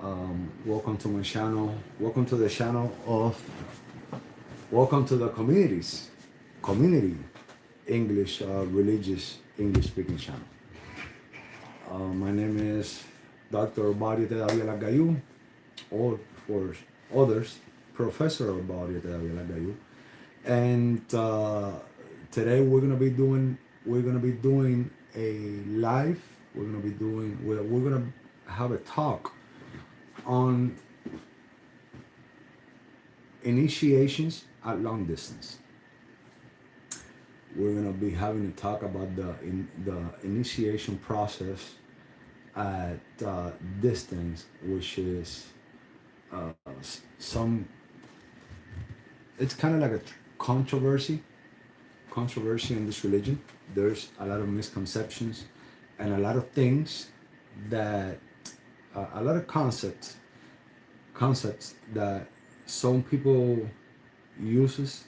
Welcome to my channel. Welcome to the channel of. Welcome to the community English, religious English speaking channel. My name is Dr. Oriaté Davidalaaggayu, or for others, Professor Oriaté Davidalaaggayu. And today we're gonna be doing a live. We're gonna have a talk on initiations at long distance. We're gonna be having a talk about the initiation process at distance, which is some. It's kind of like a controversy in this religion. There's a lot of misconceptions and a lot of things that a lot of concepts that some people uses.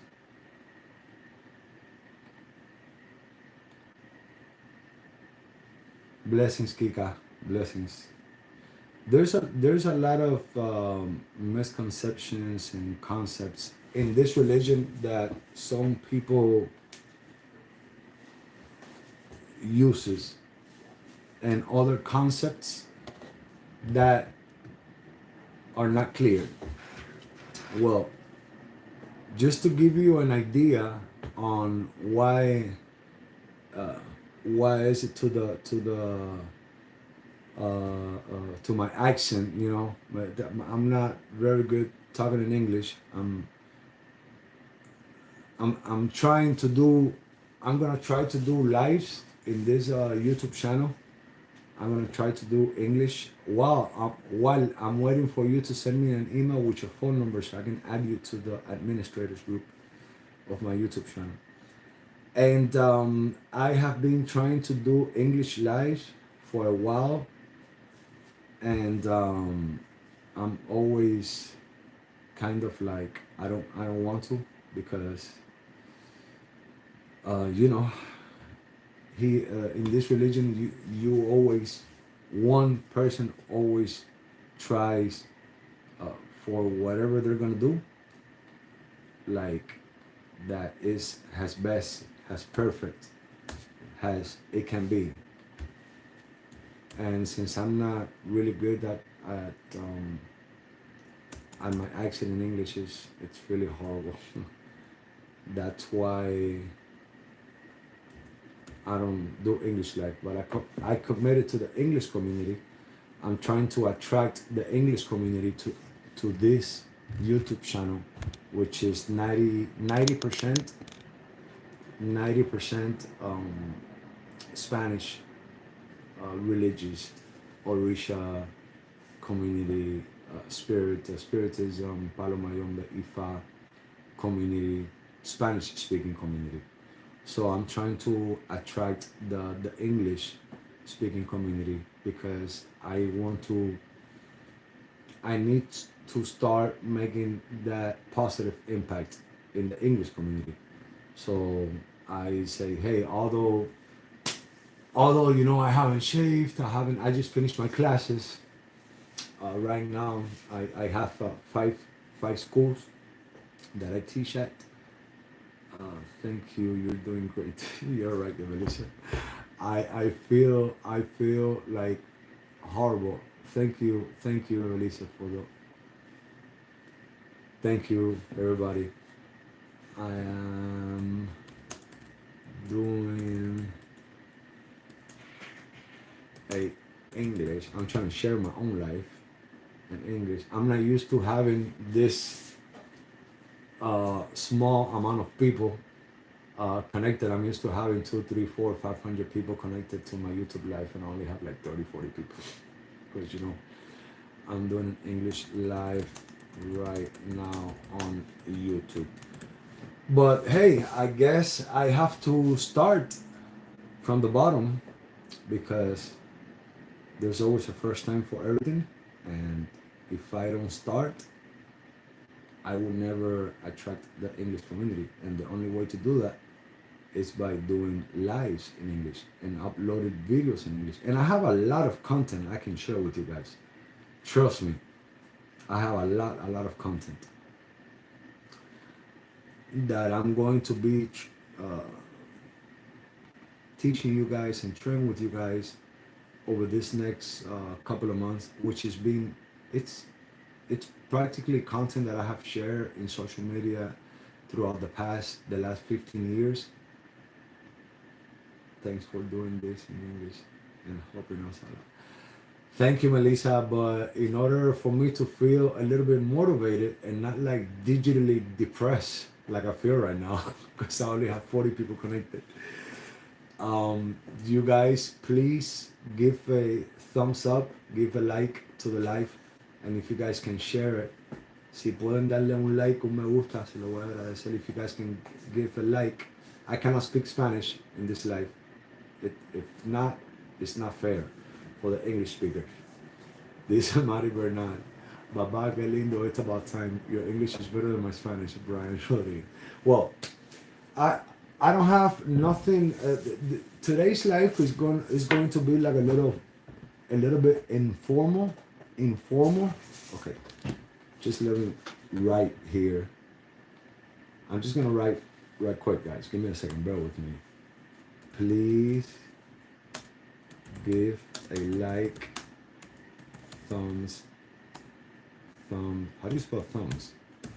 Blessings, Kika. Blessings. There's a lot of misconceptions and concepts in this religion that some people uses, and other concepts that are not clear. Well, just to give you an idea on why is it to my accent, but I'm not very good talking in English. I'm trying to do. I'm gonna try to do lives in this YouTube channel. I'm gonna try to do English while I'm waiting for you to send me an email with your phone number so I can add you to the administrators group of my YouTube channel. And I have been trying to do English live for a while, and I'm always kind of like I don't want to, because in this religion you always, one person always tries for whatever they're gonna do, like that is as best, as perfect as it can be. And since I'm not really good at my accent in English, it's really horrible. That's why I don't do English live, but I committed to the English community. I'm trying to attract the English community to this YouTube channel, which is 90% Spanish, religious, Orisha community, spiritism, Palo Mayom, the Ifa community, Spanish speaking community. So I'm trying to attract the English speaking community, because I need to start making that positive impact in the English community. So I say, hey, although I haven't shaved, I just finished my classes. Right now I have five schools that I teach at. Thank you. You're doing great. You're right, Melissa. I feel like horrible. Thank you, Melissa, for the. Thank you, everybody. I am doing a English. I'm trying to share my own life in English. I'm not used to having this small amount of people connected. I'm used to having 2, 3, 4, 500 people connected to my YouTube live, and I only have like 30, 40 people. Because I'm doing English live right now on YouTube. But hey, I guess I have to start from the bottom, because there's always a first time for everything, and if I don't start, I will never attract the English community. And the only way to do that is by doing lives in English and uploaded videos in English. And I have a lot of content I can share with you guys. Trust me, I have a lot of content that I'm going to be uh, teaching you guys and sharing with you guys over this next couple of months, which has been it's it's practically content that I have shared in social media throughout the last 15 years. Thanks for doing this in English and helping us a lot. Thank you, Melissa. But in order for me to feel a little bit motivated and not like digitally depressed like I feel right now, because I only have 40 people connected, you guys please give a thumbs up, give a like to the live, and if you guys can share it, si pueden darle un like, un me gusta, se lo voy a agradecer. If you guys can give a like, I cannot speak Spanish in this live. If not, it's not fair for the English speakers. This is Mari Bernal. Baba, que lindo, it's about time. Your English is better than my Spanish, Brian Rodriguez. Well, I I don't have nothing. Today's life is going to be like a little bit informal. Informal. Okay, just let me write here. I'm just gonna write right quick, guys. Give me a second. Bear with me. Please give a like, thumbs. How do you spell thumbs?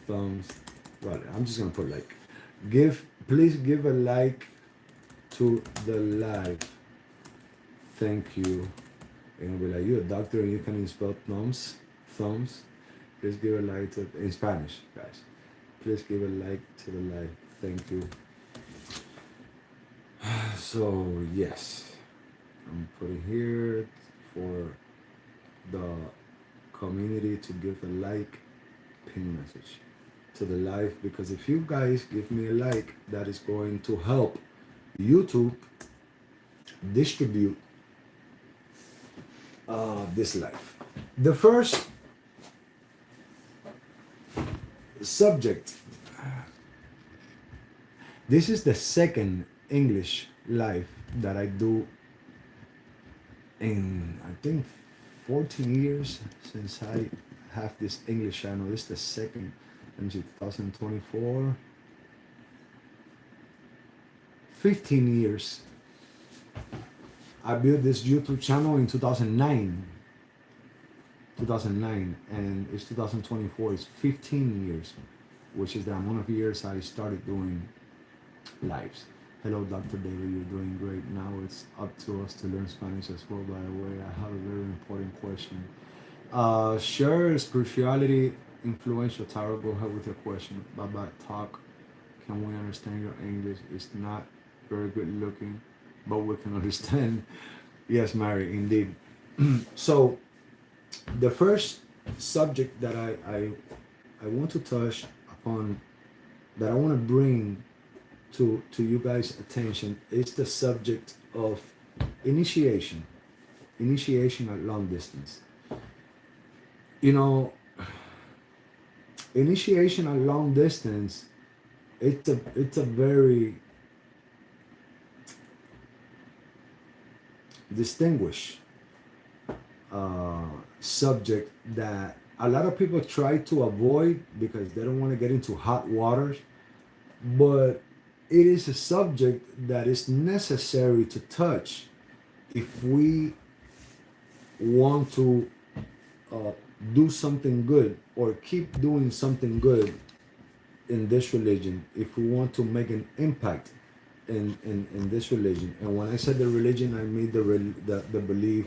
Thumbs. Right. I'm just gonna put like. Please give a like to the live. Thank you. And I'll be like, you're a doctor and you can spell thumbs. Thumbs. Please give a like to in Spanish, guys. Please give a like to the live. Thank you. So yes, I'm putting here for the community to give a like, pin message to the live, because if you guys give me a like, that is going to help YouTube distribute this live. The first subject, this is the second English live that I do in, I think, 14 years since I have this English channel. This is the second. Let me see, 2024, 15 years. I built this YouTube channel in 2009, and it's 2024. It's 15 years, which is the amount of years I started doing lives. Hello, Dr. David, you're doing great. Now it's up to us to learn Spanish as well. By the way, I have a very important question. Share spirituality, influential tarot. Go ahead with your question. Baba, talk. Can we understand your English? It's not very good looking, but we can understand. Yes, Mary, indeed. So, the first subject that I want to touch upon, that I want to bring to you guys' attention, is the subject of initiation at long distance. You know, initiation at long distance, it's a very distinguished subject that a lot of people try to avoid because they don't want to get into hot waters, but it is a subject that is necessary to touch if we want to do something good or keep doing something good in this religion, if we want to make an impact in this religion. And when I said the religion, I mean the belief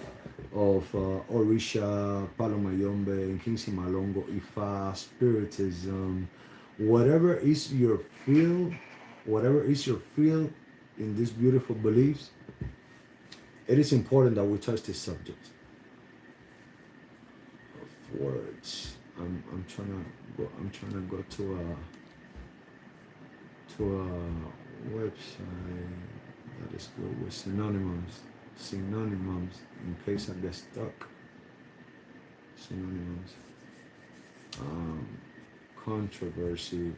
of Orisha, Palomayombe, Kinsi Malongo, Ifa, Spiritism, whatever is your field in these beautiful beliefs, it is important that we touch this subject of words. I'm trying to go to a website that is good with synonyms in case I get stuck. Synonyms. Controversy.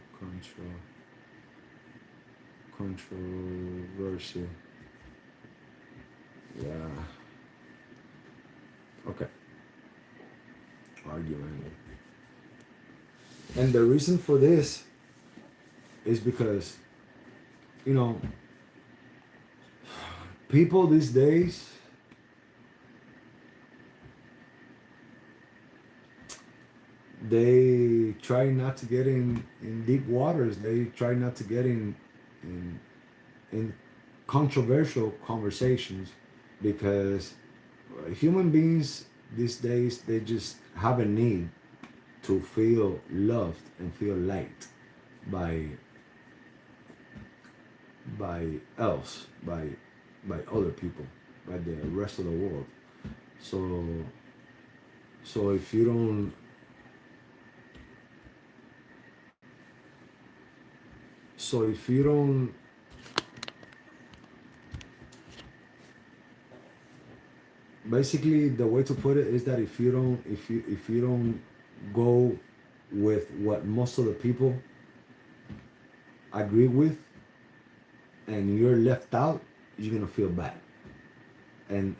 Yeah. Okay. Argument. And the reason for this is because, you know, people these days, they try not to get in deep waters. They try not to get in in controversial conversations because human beings these days, they just have a need to feel loved and feel liked by by else by other people, by the rest of the world. So so if you don't so if you don't basically, the way to put it is that if you don't go with what most of the people agree with, and you're left out, you're gonna feel bad. And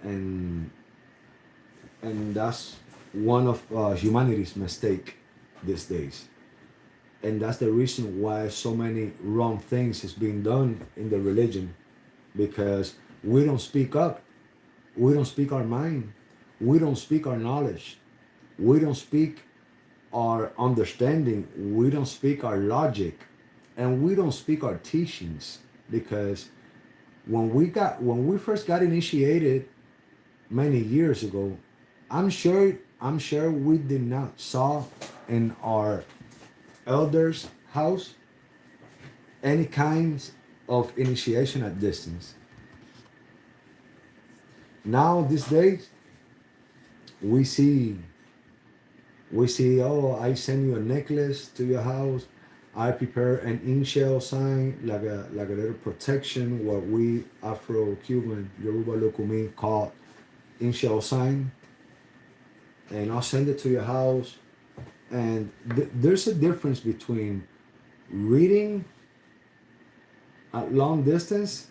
and that's one of humanity's mistake these days. And that's the reason why so many wrong things is being done in the religion, because we don't speak up. We don't speak our mind. We don't speak our knowledge. We don't speak our understanding. We don't speak our logic. And we don't speak our teachings. Because when we first got initiated many years ago, I'm sure we did not saw in our elders' house any kinds of initiation at distance. Now these days we see oh, I send you a necklace to your house. I prepare an ink shell sign, like a little protection, what we Afro-Cuban Yoruba Lokumi call ink shell sign, and I'll send it to your house. And there's a difference between reading at long distance,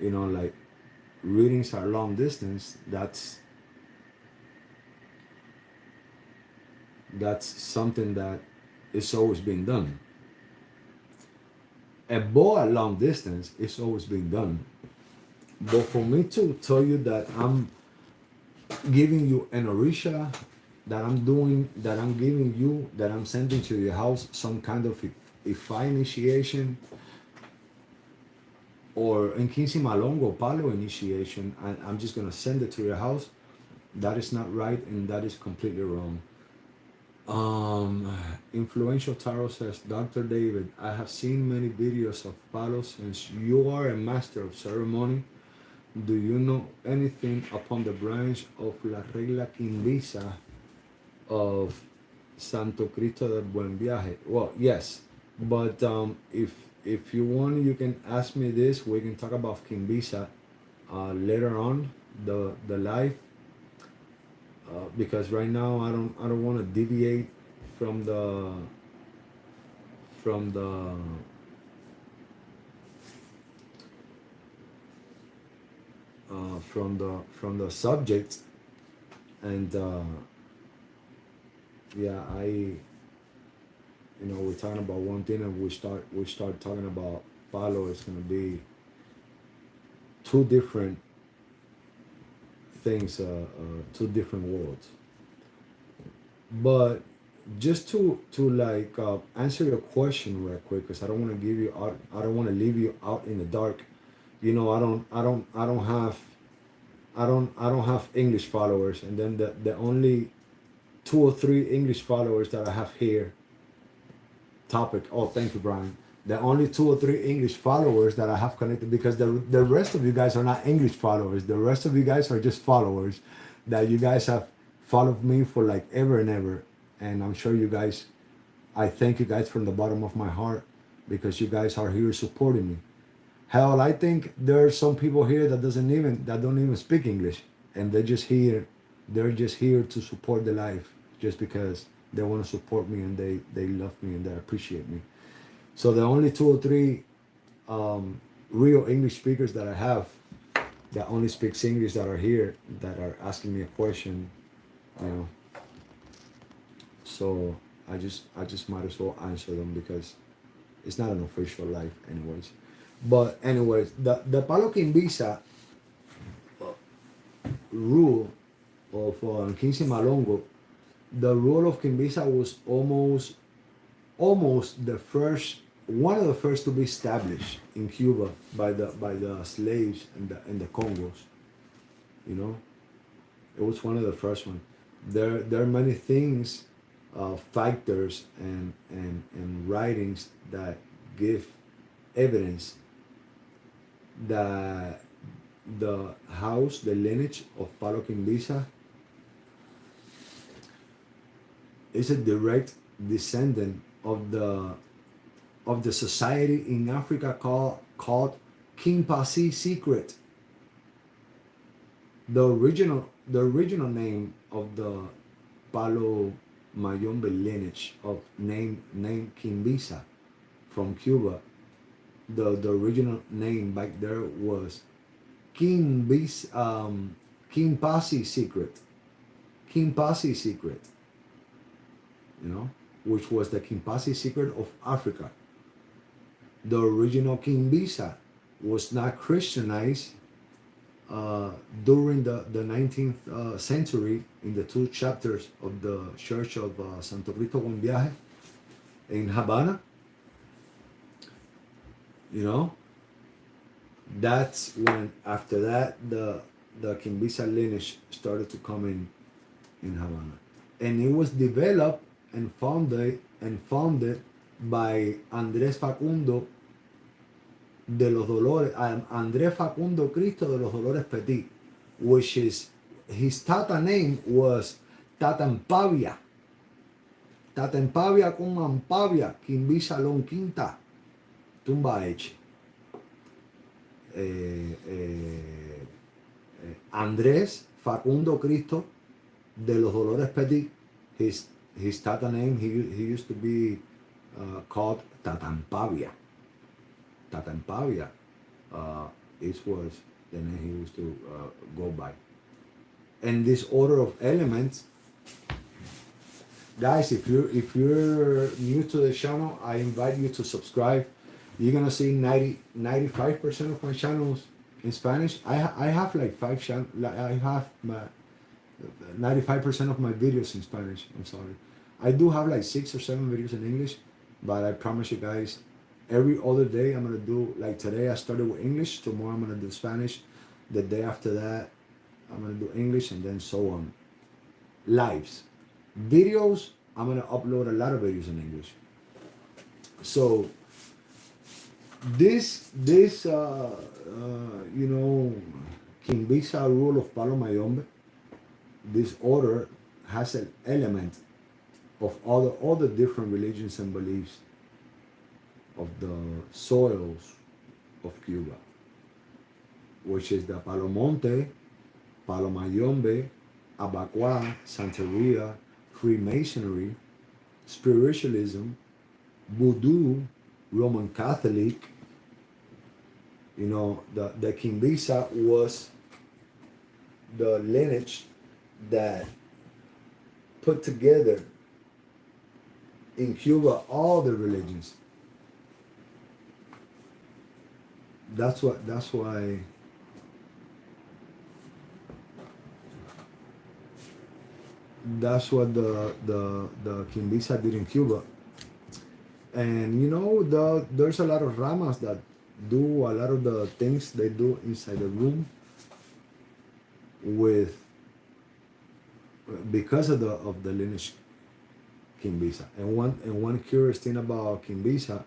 like readings are long distance. That's something that is always being done. A bow at long distance is always being done. But for me to tell you that I'm giving you an Orisha, that I'm giving you, that I'm sending to your house some kind of Ifa initiation, or in Kinsi Malongo Palo initiation, and I'm just gonna send it to your house, that is not right, and that is completely wrong. Influential Tarot says, Dr. David, I have seen many videos of palos. Since you are a master of ceremony, do you know anything upon the branch of La Regla Kimbisa of Santo Cristo del Buen Viaje? Well, yes, but if you want, you can ask me this. We can talk about Kimbisa later on the live. Because right now I don't want to deviate from the from the from the subject, and yeah, we're talking about one thing, and we start talking about palo. It's gonna be two different things, two different worlds. But just to like answer your question real quick, because I don't want to give you out, I don't want to leave you out in the dark. I don't have English followers, and then the only 2 or 3 English followers that I have here. Topic. Oh, thank you, Brian. The only 2 or 3 English followers that I have connected, because the rest of you guys are not English followers. The rest of you guys are just followers that you guys have followed me for like ever and ever. And I'm sure you guys, I thank you guys from the bottom of my heart, because you guys are here supporting me. Hell, I think there are some people here that don't even speak English, and they're just here to support the life, just because they want to support me, and they love me, and they appreciate me. So the only 2 or 3 real English speakers that I have, that only speaks English, that are here, that are asking me a question, you know. So I just might as well answer them because it's not an official life, anyways. But anyways, the Palo Kimbisa rule of Quincy Malongo, the rule of Kimbisa was almost the first, one of the first to be established in Cuba by the slaves and the Congos. You know, it was one of the first ones. There are many things, factors and writings that give evidence that the house, the lineage of Palo Kimbisa is a direct descendant of the society in Africa called Kimbasi secret. The original name of the Palo Mayombe lineage of name Kimbisa from Cuba, the original name back there was Kimbasi secret. Kimbasi secret. You know, which was the Kimbasi secret of Africa. The original Kimbisa was not Christianized during the 19th century in the two chapters of the Church of Santo Cristo Buen Viaje in Havana. You know, that's when after that the Kimbisa lineage started to come in Havana, and it was developed and founded by Andrés Facundo de los Dolores, Andrés Facundo Cristo de los Dolores Petit, which is his tata name was Tatampavia. Tatampavia con Ampavia, Kimbisa Lon Quinta, Tumba Eche. Andrés Facundo Cristo de los Dolores Petit, his tata name, he used to be called Tatampavia. Tatampavia it was the name he used to go by. And this order of elements, guys, if you're new to the channel, I invite you to subscribe. You're gonna see 95% of my channels in Spanish. I have like 5 channels. I have my 95% of my videos in Spanish. I'm sorry. I do have like 6 or 7 videos in English, but I promise you guys, every other day I'm gonna do, like today I started with English, tomorrow I'm gonna do Spanish, the day after that I'm gonna do English, and then so on. Lives. Videos, I'm gonna upload a lot of videos in English. So this you know, Kimbisa rule of Palo Mayombe, this order has an element of all the different religions and beliefs of the soils of Cuba, which is the Palo Monte, Palo Mayombe, Abacuá, Santeria, Freemasonry, Spiritualism, Voodoo, Roman Catholic. You know, the Kimbisa was the lineage that put together in Cuba all the religions. That's why that's what the Kimbisa did in Cuba. And you know, there's a lot of ramas that do a lot of the things they do inside the room because of the lineage Kimbisa. And one curious thing about Kimbisa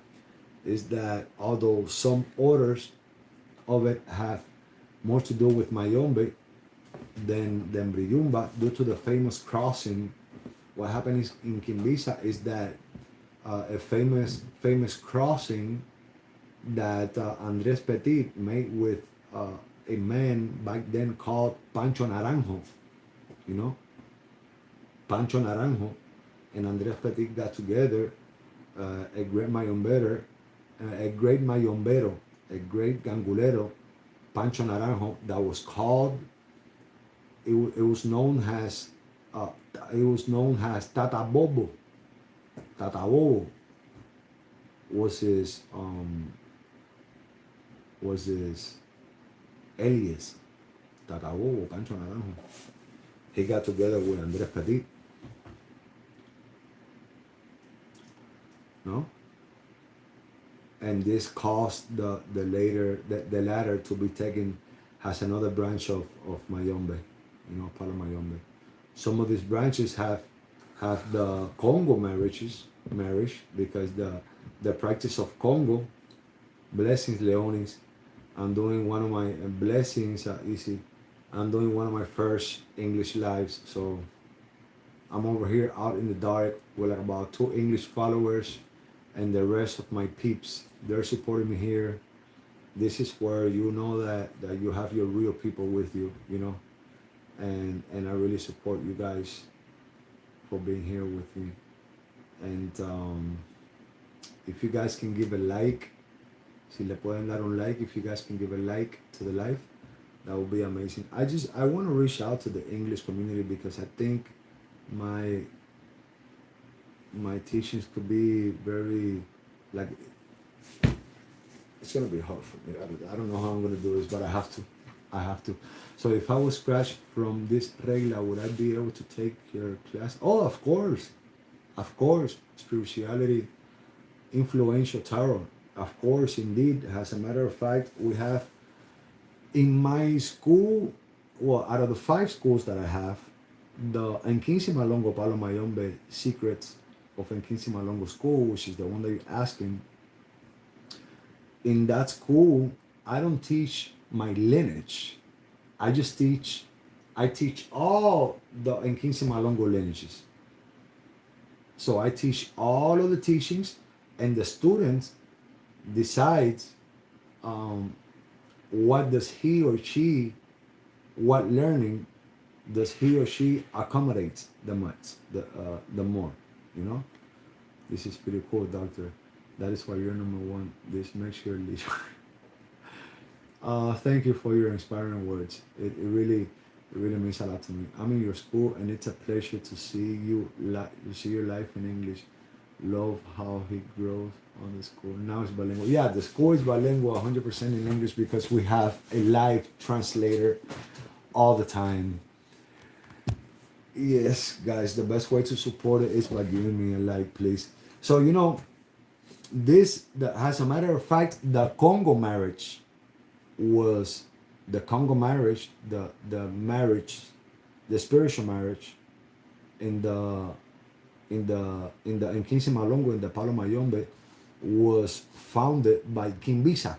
is that although some orders of it have more to do with Mayombe than Briyumba, due to the famous crossing, what happened in Kimbisa is that a famous crossing that Andrés Petit made with a man back then called Pancho Naranjo, you know, Pancho Naranjo and Andrés Petit got together, a great mayombero, a great gangulero, Pancho Naranjo, that was called, it was known as Tata Bobo. Tatawo was his alias. Tatawo, Pancho Naranjo. He got together with Andres Petit. No? And this caused the latter to be taken as another branch of Mayombe, Palo Mayombe. Some of these branches have the Congo marriage because the practice of Congo, blessings Leonis. I'm doing one of my blessings easy. I'm doing one of my first English lives, so I'm over here out in the dark with like about 2 English followers, and the rest of my peeps, they're supporting me here. This is where you know that you have your real people with you, and I really support you guys for being here with me. And if you guys can give a like, si le pueden dar un like, if you guys can give a like to the live, that would be amazing. I want to reach out to the English community because I think my teachings could be very, like, it's gonna be hard for me. I don't know how I'm gonna do this, but I have to. So if I was scratched from this regla, would I be able to take your class? Oh, of course. Spirituality, influential tarot. Of course, indeed. As a matter of fact, we have in my school, well, out of the 5 schools that I have, the Enquince Malongo Palo Mayombe Secrets of Enquince Malongo School, which is the one that you're asking. In that school, I don't teach my lineage. I teach all the Enquince Malongo lineages. So I teach all of the teachings, and the students decides what does he or she, what learning does he or she accommodate the more, This is pretty cool, doctor. That is why you're #1. This makes your leader. Thank you for your inspiring words. It really means a lot to me. I'm in your school, and it's a pleasure to see you see your life in English. Love how he grows on the school. Now it's bilingual. Yeah, the school is bilingual 100% in English because we have a live translator all the time. Yes, guys, the best way to support it is by giving me a like, please. So, as a matter of fact, the Congo marriage was the spiritual marriage in Enquince Malongo, in the Palo Mayombe, was founded by Kimbisa.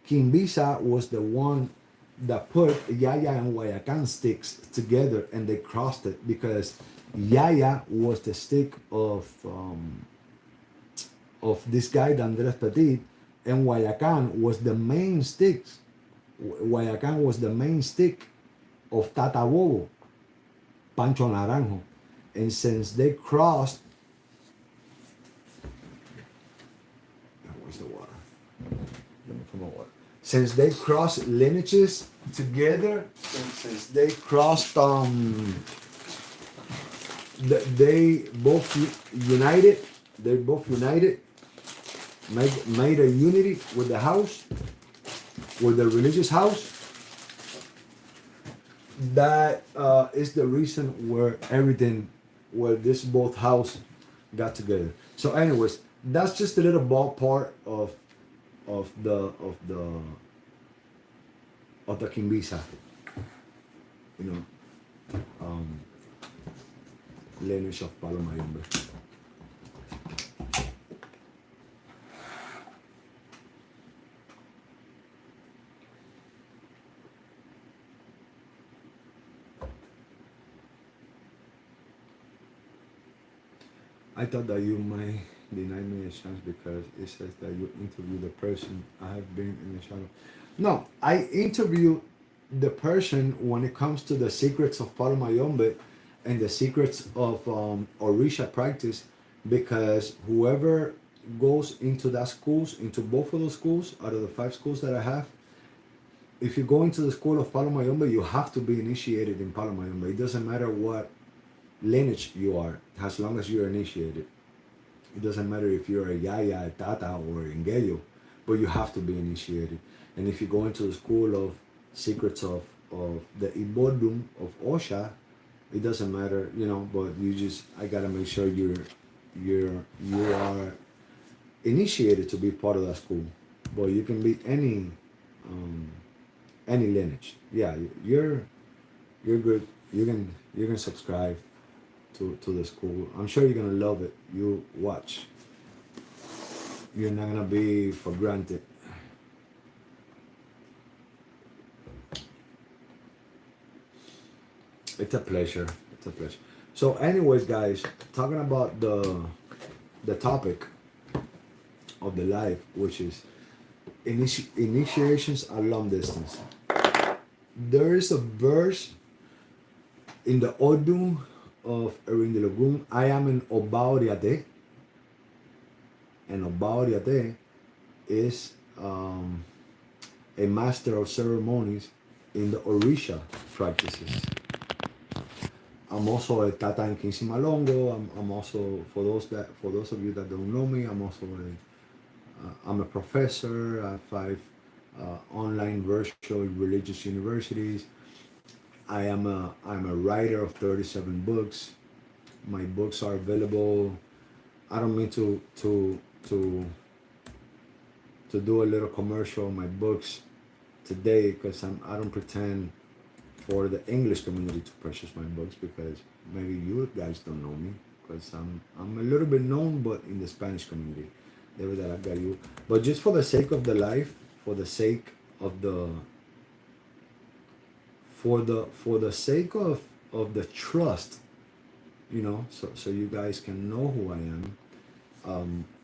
Kimbisa was the one that put Yaya and Guayacan sticks together, and they crossed it because Yaya was the stick of this guy, Andres Petit, and Guayacan was the main stick. Guayacan was the main stick of Tatawo, Pancho Naranjo. And since they crossed, where's the water? Let me put my water. Since they crossed lineages together, and since they crossed, they both united. They both united, made a unity with the house, with the religious house. That is the reason where this both house got together. So, anyways, that's just a little ballpark of the Kimbisa, lineage of Palo Mayombe. I thought that you might deny me a chance because it says that you interview the person. I have been in the shadow. No, I interview the person when it comes to the secrets of Palo Mayombe and the secrets of Orisha practice, because whoever goes into into both of those schools, out of the 5 schools that I have, if you go into the school of Palo Mayombe, you have to be initiated in Palo Mayombe. It doesn't matter what lineage you are, as long as you're initiated. It doesn't matter if you're a yaya, a tata, or an Aggayu, but you have to be initiated. And if you go into the school of secrets of the Ibodum of Osha, it doesn't matter, you know. But I gotta make sure you are initiated to be part of that school. But you can be any lineage. Yeah, you're good. You can subscribe to the school. I'm sure you're gonna love it. You watch. You're not gonna be for granted. It's a pleasure. It's a pleasure. So, anyways, guys, talking about the topic of the life, which is initiations at long distance. There is a verse in the Odun of Erindilogun. I am an Oriaté, and Oriaté is a master of ceremonies in the Orisha practices. I'm also a Tata in Kinsimalongo. I'm also, for those of you that don't know me, I'm a professor at 5 online virtual religious universities. I'm a writer of 37 books. My books are available. I don't mean to do a little commercial on my books today, because I don't pretend for the English community to purchase my books, because maybe you guys don't know me, because I'm a little bit known, but in the Spanish community, davidalaaggayu. But just for the sake of the life, for the sake of for the sake of the trust, you know, so you guys can know who I am.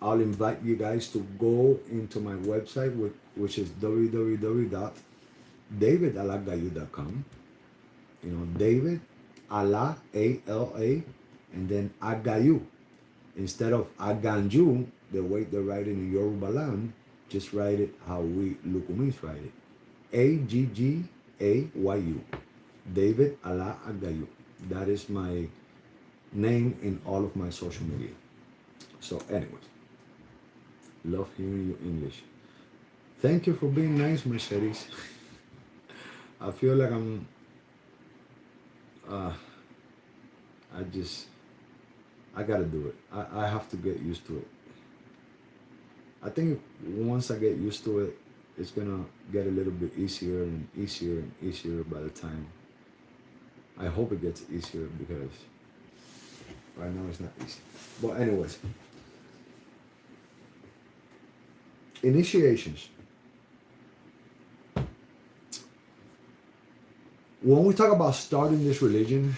I'll invite you guys to go into my website, which is www.davidalaaggayu.com. You know, David, Allah, A-L-A, and then Aggayú. Instead of Aggayu, the way they write it in Yoruba land, just write it how we Lukumis write it. Aggayú. David Allah Aggayú. That is my name in all of my social media. So anyways, love hearing your English. Thank you for being nice, my Cheris. I feel like I gotta do it. I have to get used to it. I think once I get used to it, it's gonna get a little bit easier and easier and easier by the time. I hope it gets easier, because right now it's not easy. But anyways, initiations. When we talk about starting this religion,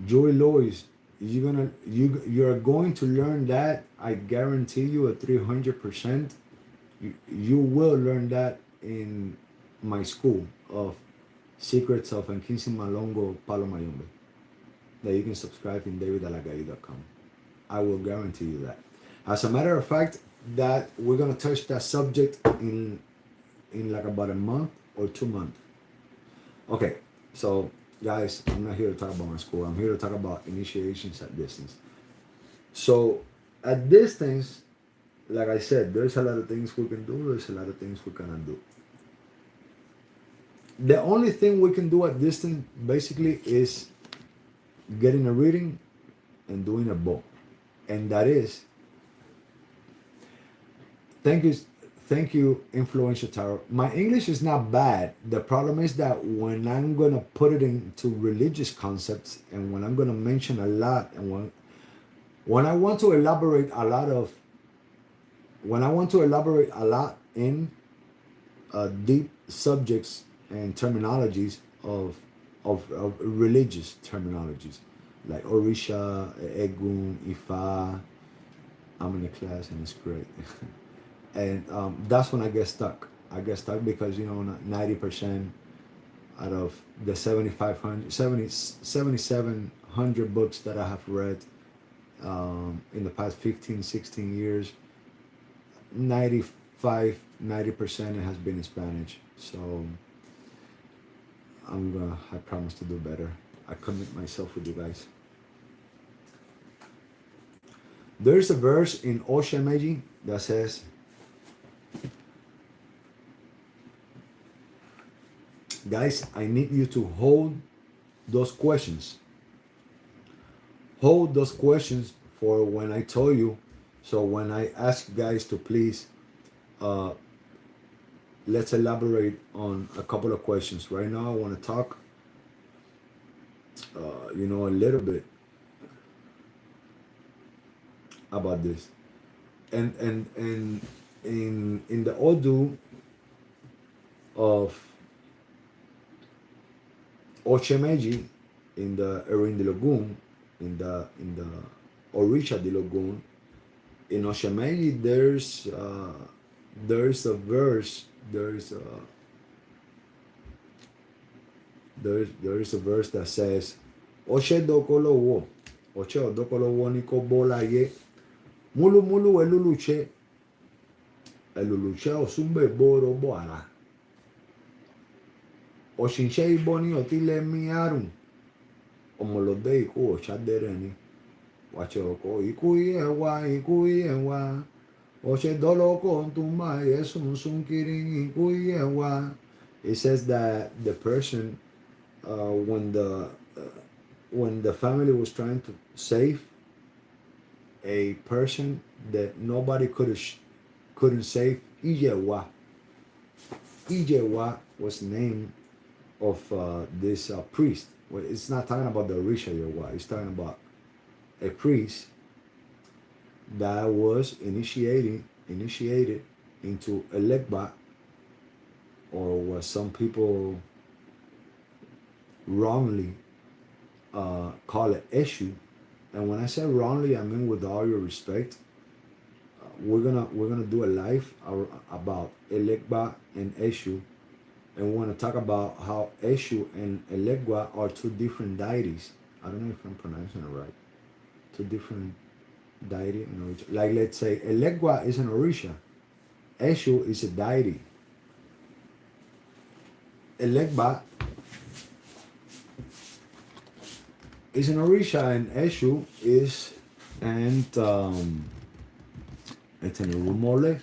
Joey Lois, you're going to learn that. I guarantee you, at 300%. You will learn that in my school of Secrets of Enkinsi Malongo Palomayombe, that you can subscribe in davidalaaggayu.com. I will guarantee you that. As a matter of fact, that we're gonna touch that subject in like about a month or 2 months. Okay, so guys, I'm not here to talk about my school. I'm here to talk about initiations at distance. So at distance, like I said, there's a lot of things we can do. There's a lot of things we cannot do. The only thing we can do at distance basically is getting a reading and doing a book. And that is, thank you, Influential Tarot. My English is not bad. The problem is that when I'm going to put it into religious concepts, and when I'm going to mention a lot, and when I want to elaborate a lot in deep subjects and terminologies of religious terminologies, like Orisha, Egun, Ifar. I'm in a class and it's great. And that's when I get stuck. I get stuck because, 90% out of the 7,700 books that I have read in the past 15, 16 years, 90% it has been in Spanish. So I promise to do better. I commit myself with you guys. There's a verse in Oshemeji that says, guys, I need you to hold those questions. Hold those questions for when I tell you. So when I ask guys to please, uh, let's elaborate on a couple of questions. Right now, I want to talk, a little bit about this. And in the Odu of Ochemeji, in the Erin de Lagoon, in the Orisha de Lagoon, in Ochemeji, there's a verse, there is a verse that says, Oche dokolo wo, Oche odokolo wo niko bola ye, mulu mulu eluluche osumbe boro boara. Oshinche iboni otile miarun, omolode iku ochadereni. Wache oko ikui ewa, Oche doloko ntuma yesun sunkirin ikui ewa. It says that the person, when the family was trying to save a person that nobody couldn't save, Ijewa. Ijewa was the name of this priest. Well, it's not talking about the Orisha Yewa. It's talking about a priest that was initiated into a legba, or what some people wrongly call it eshu. And when I say wrongly, I mean with all your respect. We're gonna do a live about Elegba and Eshu, and we want to talk about how Eshu and Elegba are two different deities. I don't know if I'm pronouncing it right. Two different deity in Orisha. Like, let's say Elegba is an Orisha, Eshu is a deity. Elegba is an Orisha and Eshu is it's an Irumole.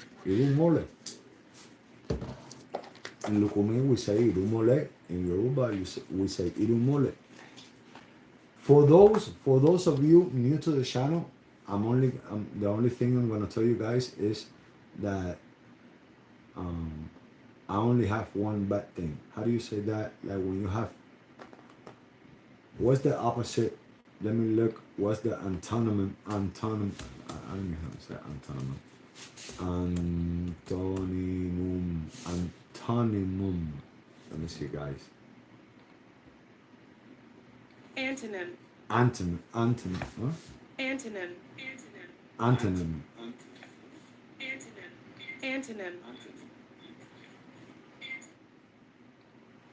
In Lukumi we say Irumole. In Yoruba we say Irumole. For those of you new to the channel, the only thing I'm gonna tell you guys is that I only have one bad thing. How do you say that? Like when you have, what's the opposite? Let me look. What's the antonym? I don't know how to say antonym. Antonymum. Let me see, guys. Antonym. Antonym. Huh? Antonym. Antonym. Antonym.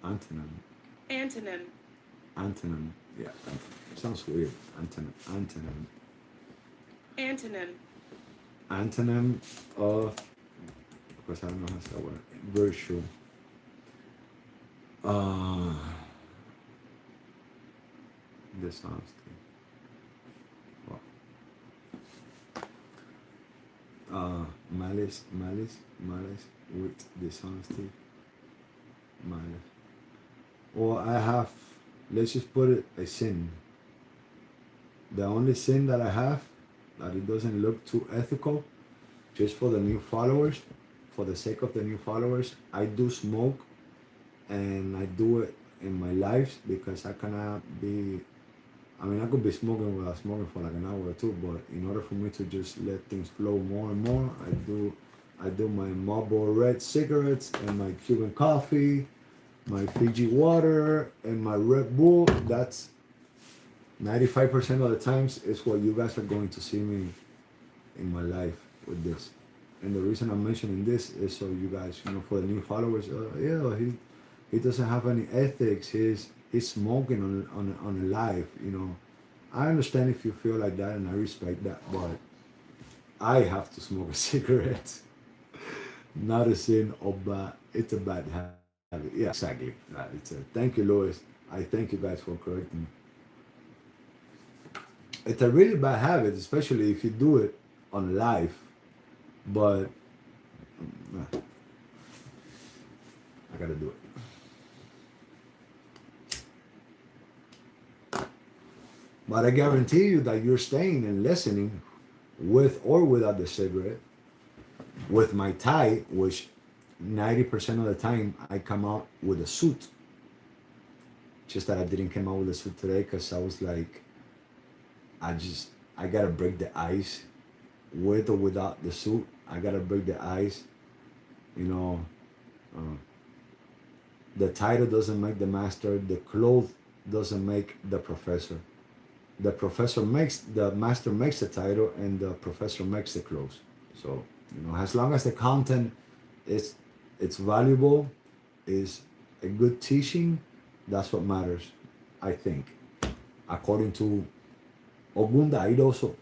Antonym. Antonym. Antonym. Yeah, sounds weird. Antonym. Antonym of course I don't know how to say that word. Virtual. Dishonesty. Malice with dishonesty. Malice. Or I have, let's just put it, a sin. The only sin that I have, that it doesn't look too ethical, just for the new followers, for the sake of the new followers, I do smoke, and I do it in my lives because I cannot be, I mean, I could be smoking without smoking for like an hour or two, but in order for me to just let things flow more and more, I do my Marlboro Red cigarettes and my Cuban coffee, my Fiji water, and my Red Bull. That's 95% of the times is what you guys are going to see me in my life with this. And the reason I'm mentioning this is so you guys, for the new followers, he doesn't have any ethics. He's smoking on a live. I understand if you feel like that, and I respect that, but I have to smoke a cigarette. Not a sin, but it's a bad habit. Yeah, exactly. Thank you, Louis. I thank you guys for correcting me. It's a really bad habit, especially if you do it on live. But I gotta do it. But I guarantee you that you're staying and listening with or without the cigarette, with my tie, which 90% of the time I come out with a suit. Just that I didn't come out with a suit today because I was like, I gotta break the ice with or without the suit. I gotta break the ice. You know, uh, the title doesn't make the master. The cloth doesn't make the professor. The master makes the title, and the professor makes the clothes. So as long as the content is it's valuable, is a good teaching, that's what matters, I think, according to Ogundairoso.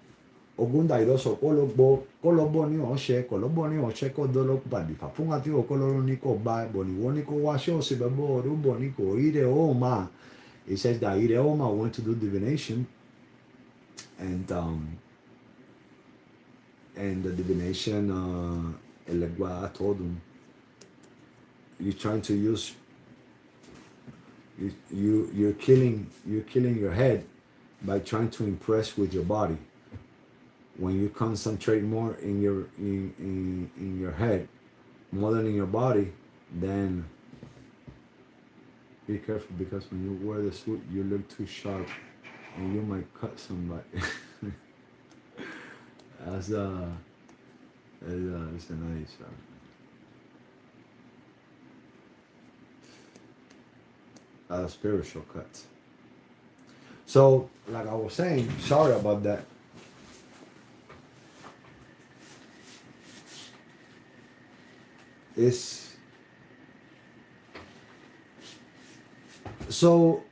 Ogundairoso koloboni oshe kodolo badi fafungati okoloniko ba boniko washo sibabo ruboniko ireoma. It says that Ireoma went to do divination, and the divination Elegua told him, you're trying to use you're killing your head by trying to impress with your body. When you concentrate more in your head more than in your body, then be careful, because when you wear the suit you look too sharp and you might cut somebody. That's it's a nice spiritual cut. So, like I was saying, sorry about that. It's so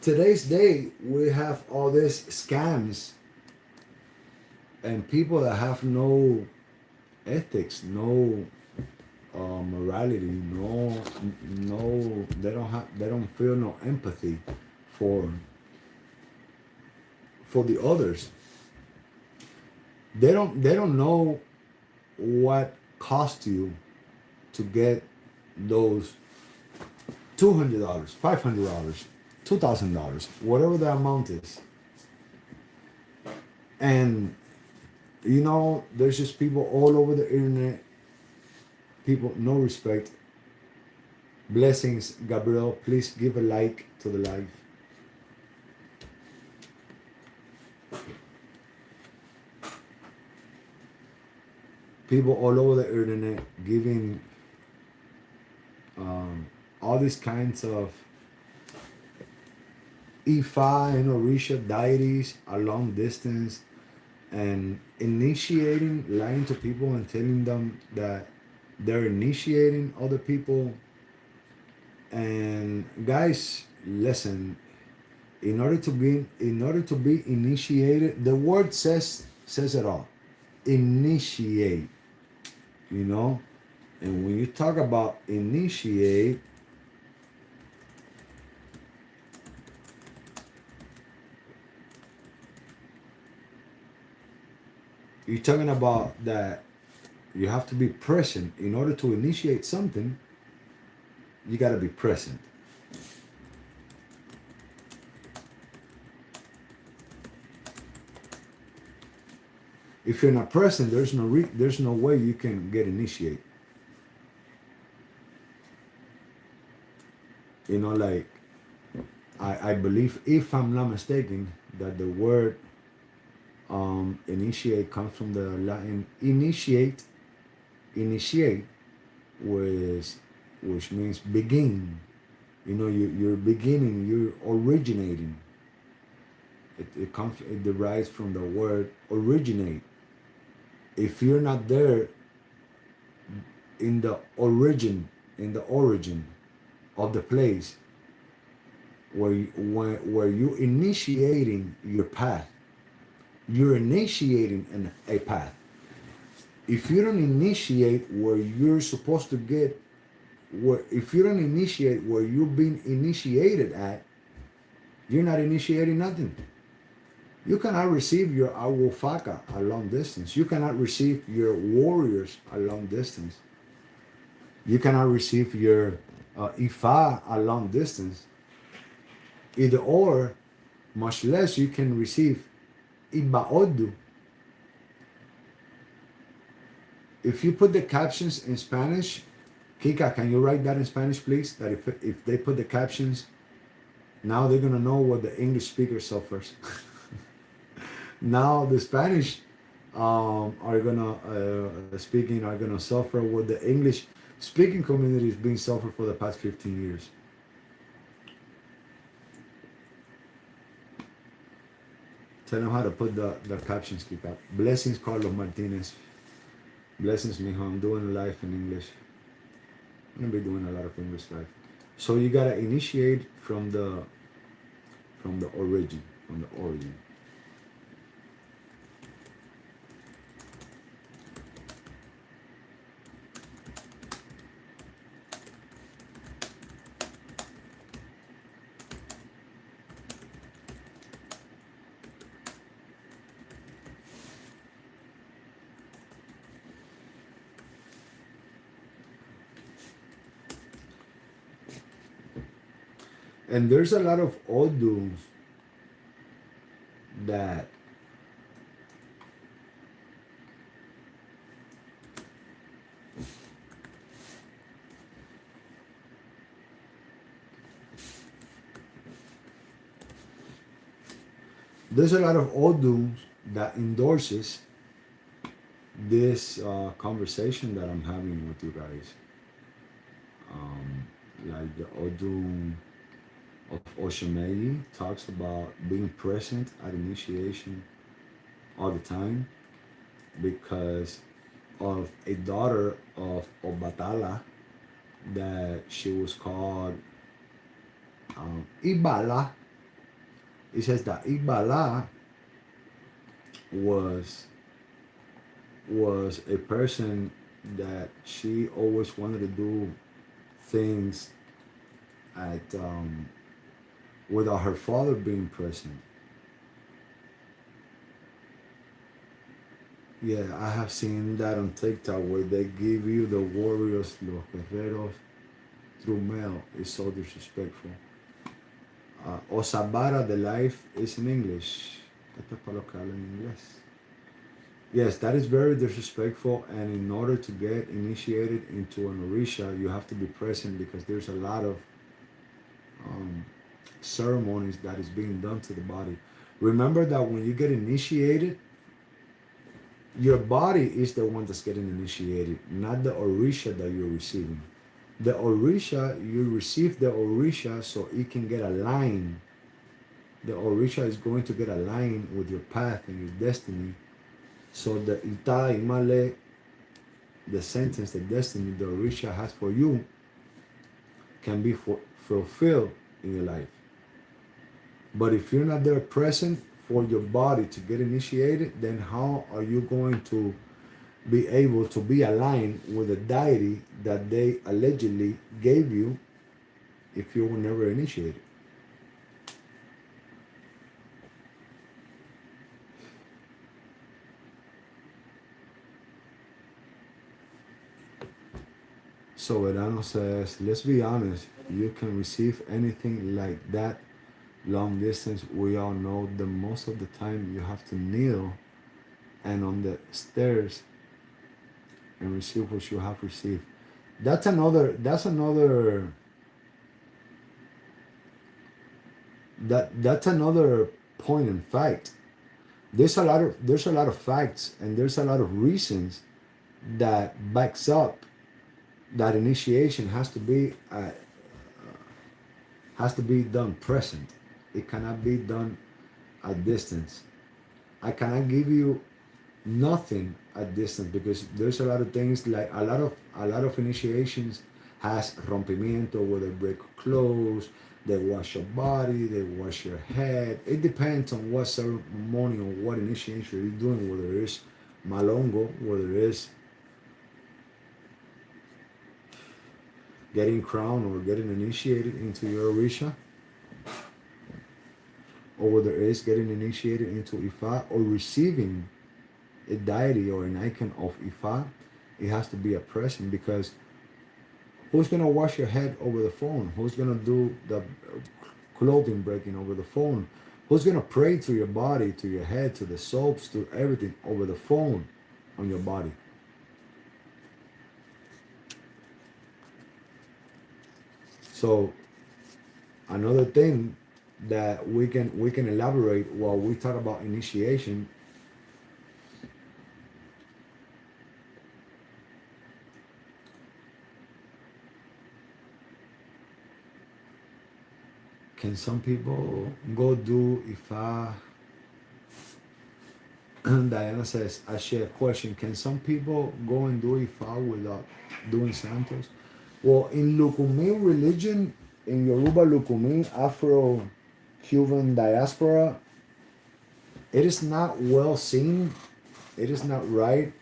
today's day we have all these scams and people that have no ethics, no morality, no, they don't feel no empathy for the others. They don't know what cost you to get those $200, $500, $2,000, whatever the amount is. And there's just people all over the internet. People, no respect. Blessings, Gabriel. Please give a like to the live. People all over the internet giving all these kinds of Ifa and Orisha deities a long distance, and lying to people and telling them that they're initiating other people. And guys, listen, in order to be initiated, the word says it all. Initiate, and when you talk about initiate, you're talking about that you have to be present. In order to initiate something, you got to be present. If you're not present, there's no way you can get initiated. Like I believe, if I'm not mistaken, that the word initiate comes from the Latin initiate, which means begin. You're beginning, you're originating. It derives from the word originate. If you're not there in the origin of the place where you initiating your path, you're initiating a path. If you don't initiate where you're supposed to get, if you don't initiate where you're being initiated at, you're not initiating nothing. You cannot receive your awofaka a long distance. You cannot receive your warriors a long distance. You cannot receive your Ifa a long distance. Either or, much less you can receive Ibaodu. If you put the captions in Spanish, Kika, can you write that in Spanish, please? That if they put the captions, now they're gonna know what the English speaker suffers. Now the Spanish are gonna speaking are gonna suffer what the English speaking community is being suffered for the past 15 years. Tell them how to put the captions, Kika. Blessings, Carlos Martinez. Blessings, mijo. I'm doing live in English. I'm gonna be doing a lot of English live. So you gotta initiate from the origin, from the origin. And there's a lot of odus that there's a lot of odus that endorses this conversation that I'm having with you guys. Like the Odu of Oshimeyi talks about being present at initiation all the time because of a daughter of Obatala that she was called Ibala. It says that Ibala was a person that she always wanted to do things at without her father being present. Yeah, I have seen that on TikTok where they give you the warriors, los guerreros, through mail. It's so disrespectful. Osabara, the life, is in English. Esto es para los que hablan inglés. Yes, that is very disrespectful, and in order to get initiated into an Orisha, you have to be present because there's a lot of ceremonies that is being done to the body. Remember that when you get initiated, your body is the one that's getting initiated, not the Orisha that you're receiving. The Orisha, you receive the Orisha so it can get aligned. The Orisha is going to get aligned with your path and your destiny. So the Ita Imale, the sentence, the destiny the Orisha has for you can be fulfilled in your life. But if you're not there present for your body to get initiated, then how are you going to be able to be aligned with the deity that they allegedly gave you if you were never initiated? So Verano says, let's be honest, you can receive anything like that long distance. We all know that most of the time you have to kneel and on the stairs and receive what you have received. That's another that's another point in fact. There's a lot of facts and there's a lot of reasons that backs up that initiation has to be done present. It cannot be done at distance. I cannot give you nothing at distance because there's a lot of things like a lot of initiations has rompimiento where they break clothes, they wash your body, they wash your head. It depends on what ceremony or what initiation you're doing, whether it's malongo, whether it's getting crowned or getting initiated into your Orisha, or there is getting initiated into Ifa or receiving a deity or an icon of Ifa, it has to be a present, because who's gonna wash your head over the phone? Who's gonna do the clothing breaking over the phone? Who's gonna pray to your body, to your head, to the soaps, to everything over the phone on your body? So another thing that we can elaborate while we talk about initiation. Can some people go do Ifa? Diana says, I share a question. Can some people go and do Ifa without doing Santos? Well, in Lukumi religion, in Yoruba Lukumi, Afro-Cuban diaspora, it is not well seen. It is not right.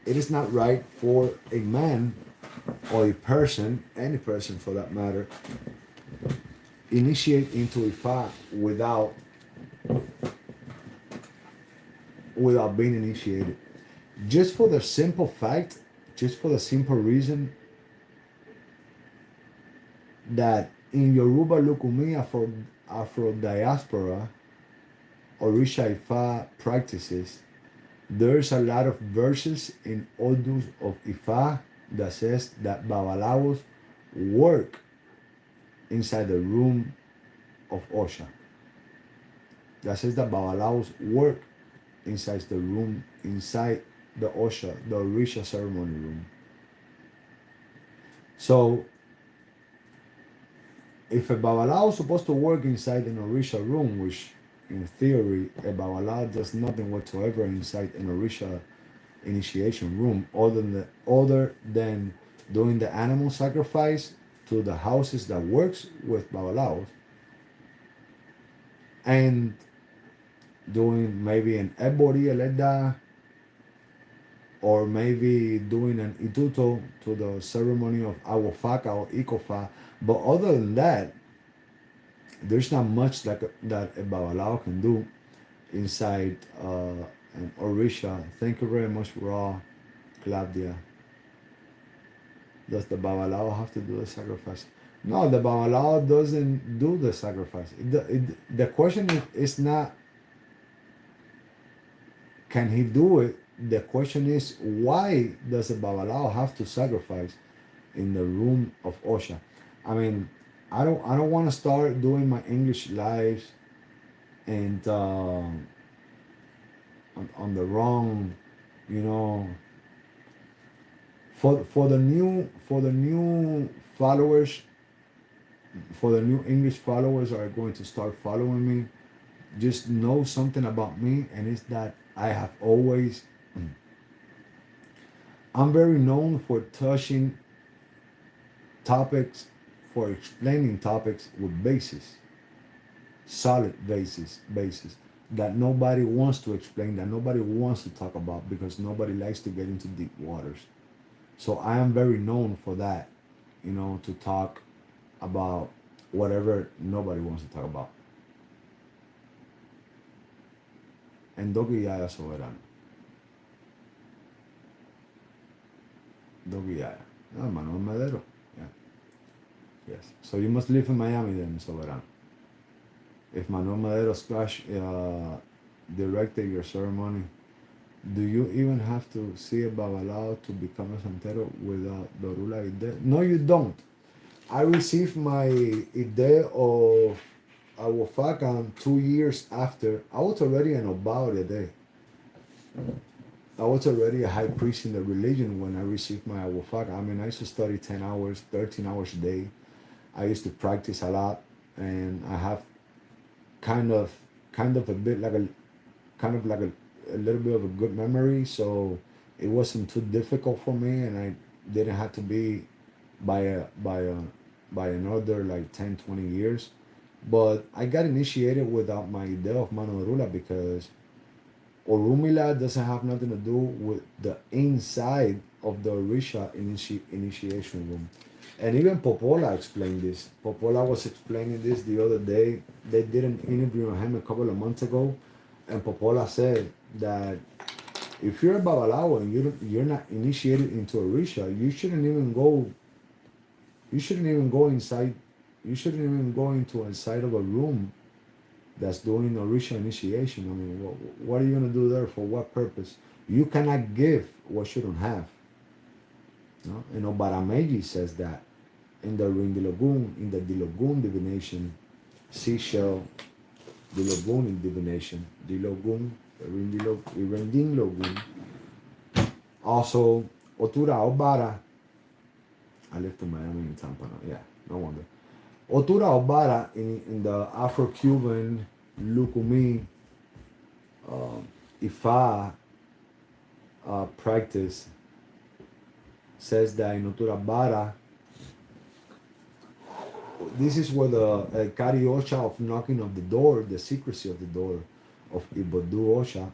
It is not right for a man or a person, any person for that matter, initiate into Ifa without being initiated. Just for the simple fact, just for the simple reason that in Yoruba Lukumi Afro diaspora, Orisha Ifa practices, there's a lot of verses in Odus of Ifa that says that Babalawos work inside the room of Osha. That says that Babalawos work inside the room, inside the Osha, the Orisha ceremony room. So, if a Babalawo is supposed to work inside an Orisha room, which in theory a Babalawo does nothing whatsoever inside an Orisha initiation room other than doing the animal sacrifice to the houses that works with Babalawos, and doing maybe an ebori eleda, or maybe doing an ituto to the ceremony of awofaka or ikofa. But other than that, there's not much that a Babalawo can do inside an Orisha. Thank you very much, Raw, Claudia. Does the Babalawo have to do the sacrifice? No, the Babalawo doesn't do the sacrifice. The question is not, can he do it? The question is, why does a Babalawo have to sacrifice in the room of Osha? I mean, I don't want to start doing my English lives and on the wrong, you know. For the new followers, for the new English followers are going to start following me, just know something about me, and it's that I have always, I'm very known for touching topics, for explaining topics with basis, solid basis that nobody wants to explain, that nobody wants to talk about, because nobody likes to get into deep waters. So I am very known for that, you know, to talk about whatever nobody wants to talk about. En Doki Yaya Soberano. Doki Yaya. No, Manuel Medero. Yeah. Yes. So you must live in Miami then, Soberano. If Manuel Medero Splash directed your ceremony, do you even have to see a Babalawo to become a Santero without the Rula Ide? No, you don't. I received my Ide of Awofakan 2 years after. I was already an Obaorede. I was already a high priest in the religion when I received my Awofaka. I mean, I used to study 10 hours, 13 hours a day. I used to practice a lot, and I have kind of a bit like a little bit of a good memory, so it wasn't too difficult for me, and I didn't have to be by another like 10-20 years. But I got initiated without my idea of Mano Rula, because Orumila doesn't have nothing to do with the inside of the Orisha initiation room. And even Popola explained this. Popola was explaining this the other day. They did an interview on him a couple of months ago, and Popola said that if you're a Babalawo and you're not initiated into Orisha, you shouldn't even go. You shouldn't even go inside. You shouldn't even go into inside of a room that's doing Orisha initiation. I mean, what are you gonna do there? For what purpose? You cannot give what you don't have. No? And Obarameji says that in the Rindilogun, in the Dilogun divination, seashell, Dilogun in divination, Dilogun, Irendin Logun. Also, Otura Obara. I lived in Miami in Tampa now. Yeah, no wonder. Otura Obara in the Afro-Cuban Lukumi Ifa practice says that in Otura Bara, this is where the Kariosha of knocking of the door, the secrecy of the door of Ibodu Osha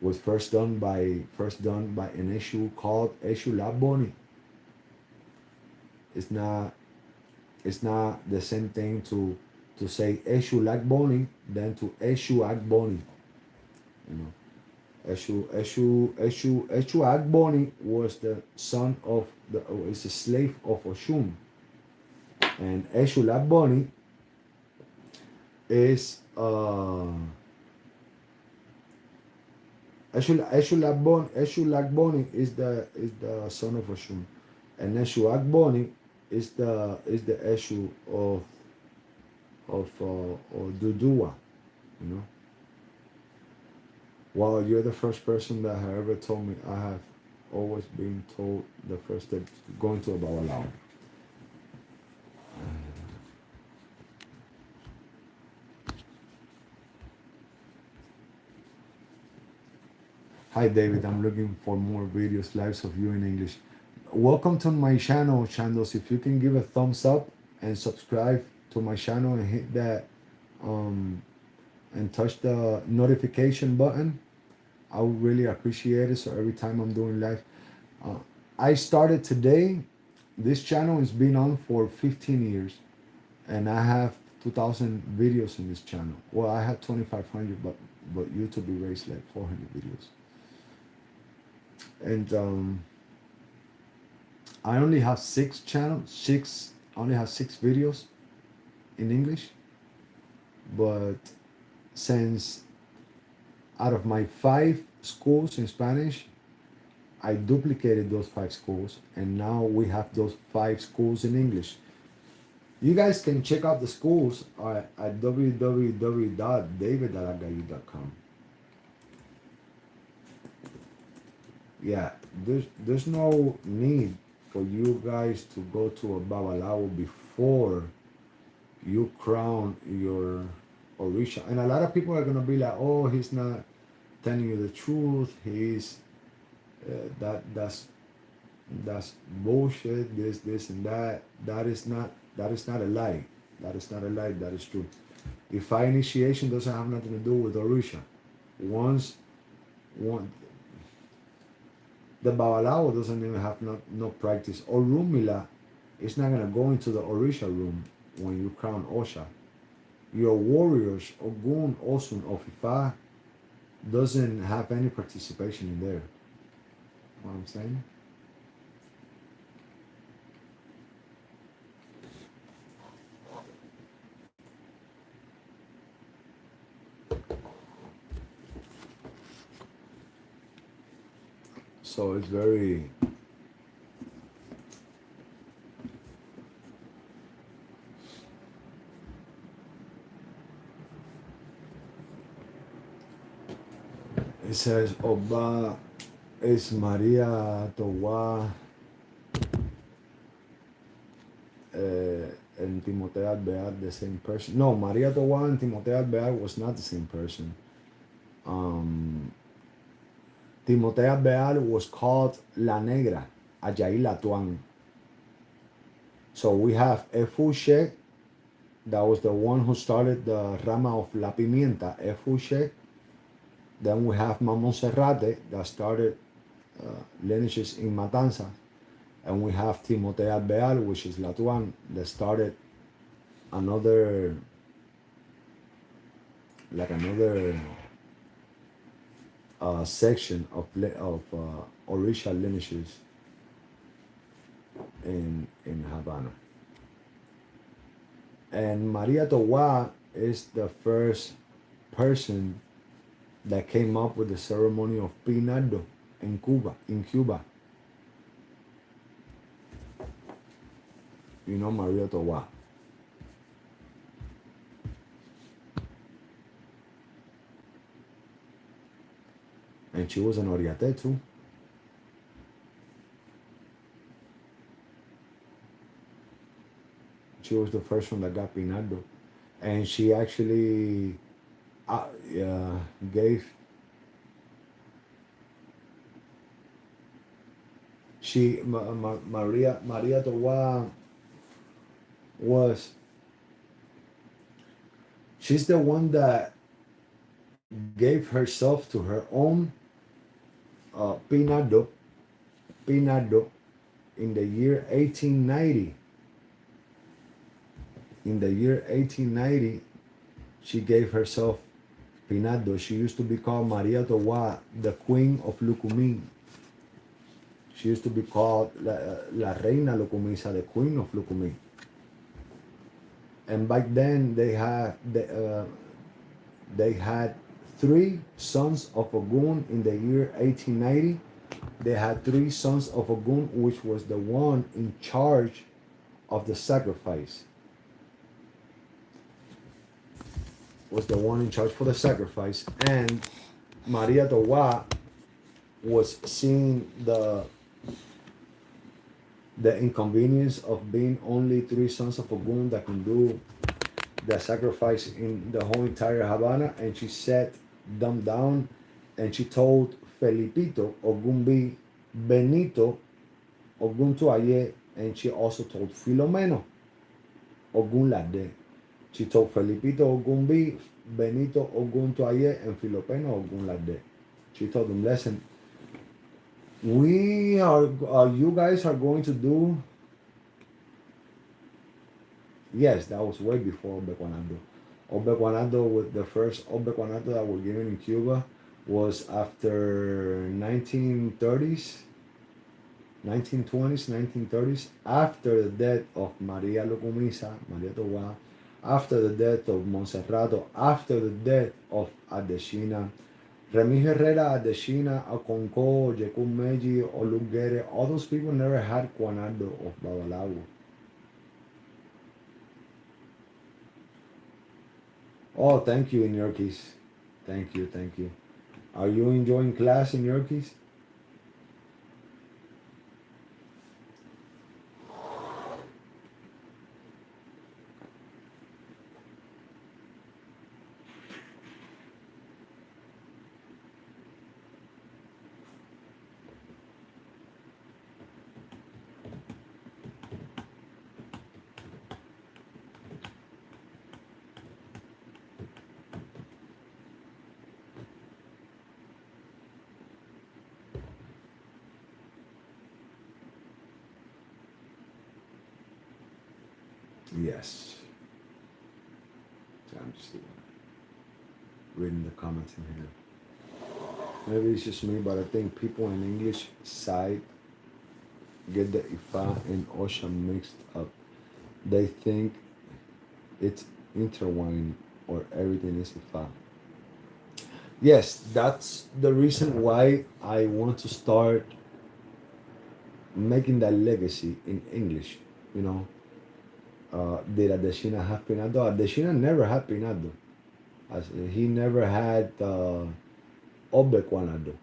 was first done by an Eshu called Eshu Laboni. It's not the same thing to say Eshu Lagboni than to Eshu Agboni. You know, Eshu Agboni was the son of is a slave of Oshun, and Eshu Lagboni is Eshu Lagboni is the son of Oshun, and Eshu Agboni is the Eshu of Dudua, you know. Well, you're the first person that has ever told me. I have always been told the first step going to a Babalawo. Hi David, I'm looking for more videos, lives of you in English. Welcome to my channel, Chandos. If you can give a thumbs up and subscribe to my channel and hit that and touch the notification button, I would really appreciate it. So every time I'm doing live, I started today. This channel has been on for 15 years, and I have 2,000 videos in this channel. Well, I have 2,500, but YouTube erased like 400 videos. And I only have 6 channels. I only have 6 videos in English, but since out of my 5 schools in Spanish, I duplicated those 5 schools, and now we have those 5 schools in English. You guys can check out the schools at www.davidalaaggayu.com. Yeah, there's no need for you guys to go to a Babalawo before you crown your Orisha. And a lot of people are gonna be like, oh, he's not telling you the truth. He's that's bullshit. This and that. That is not a lie. That is not a lie. That is true. Ifar initiation doesn't have nothing to do with Orisha. The Babalawo doesn't even have no practice. Orumila is not gonna go into the Orisha room when you crown Osha. Your warriors, Ogun, Osun, of Ifar, doesn't have any participation in there. You know what I'm saying? So it's very it says Oba is Maria Towa and Timotei Alvear the same person. No, Maria Towa and Timotei Alvear was not the same person. Timotei Alvear was called La Negra, Ajayi Latuan. So we have Efushe, that was the one who started the Rama of La Pimienta, Efushe. Then we have Mamon Serrate, that started lineages in Matanzas. And we have Timotea Beal, which is Latuan, that started another, like another section of Orisha lineages in Havana. And Maria Towa is the first person that came up with the ceremony of Pinardo in Cuba. You know Maria Towa. And she was an Oriaté too. She was the first one that got Pinardo. And she actually gave, Maria Towa was, she's the one that gave herself to her own Pinardo in the year 1890. In the year 1890, she gave herself Pinardo. She used to be called Maria Towa, the Queen of Lucumí. She used to be called La Reina Lucumisa, the Queen of Lucumí. And back then they had 3 sons of Ogun in the year 1890. They had 3 sons of Ogun, which was the one in charge of the sacrifice. Was the one in charge for the sacrifice. And Maria Towa was seeing the inconvenience of being only 3 sons of Ogun that can do the sacrifice in the whole entire Havana, and she set them down, and she told Felipito Ogunbi, Benito Oguntuaye, and she also told Filomeno Ogunlade. She told Felipito Ogunbi, Benito Oguntuaye, and Filomeno Ogunlade. She told them, listen, you guys are going to do. Yes, that was way before Obequanado. Obequanado, with the first Obequanado that were given in Cuba, was after 1930s, 1920s, 1930s, after the death of Maria Lucumisa, Maria Towa, after the death of Monserrato, after the death of Adeshina, Remy Herrera, Adeshina, Aconco, Jekun Meji, Olugere, all those people never had Quanado of Babalawo. Oh, thank you, in your case. Thank you, thank you. Are you enjoying class in your case? Yes. So I'm just reading the comments in here. Maybe it's just me, but I think people in English side get the Ifa and Osha mixed up. They think it's intertwined or everything is Ifa. Yes, that's the reason why I want to start making that legacy in English, you know. Did Adeshina have Pinado? Adeshina never had Pinado. He never had Obequanado,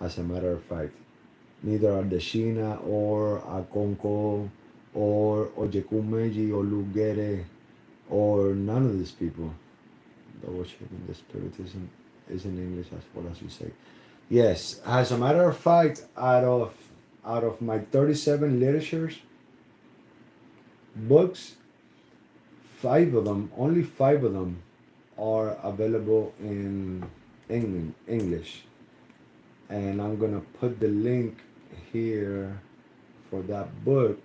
as a matter of fact. Neither Adeshina or Aconco or Ojekumeji or Lugere or none of these people. Double checking the spiritism is in English as well as you say. Yes, as a matter of fact, out of my 37 literatures, books, 5 of them, only 5 of them are available in English. and I'm gonna put the link here for that book,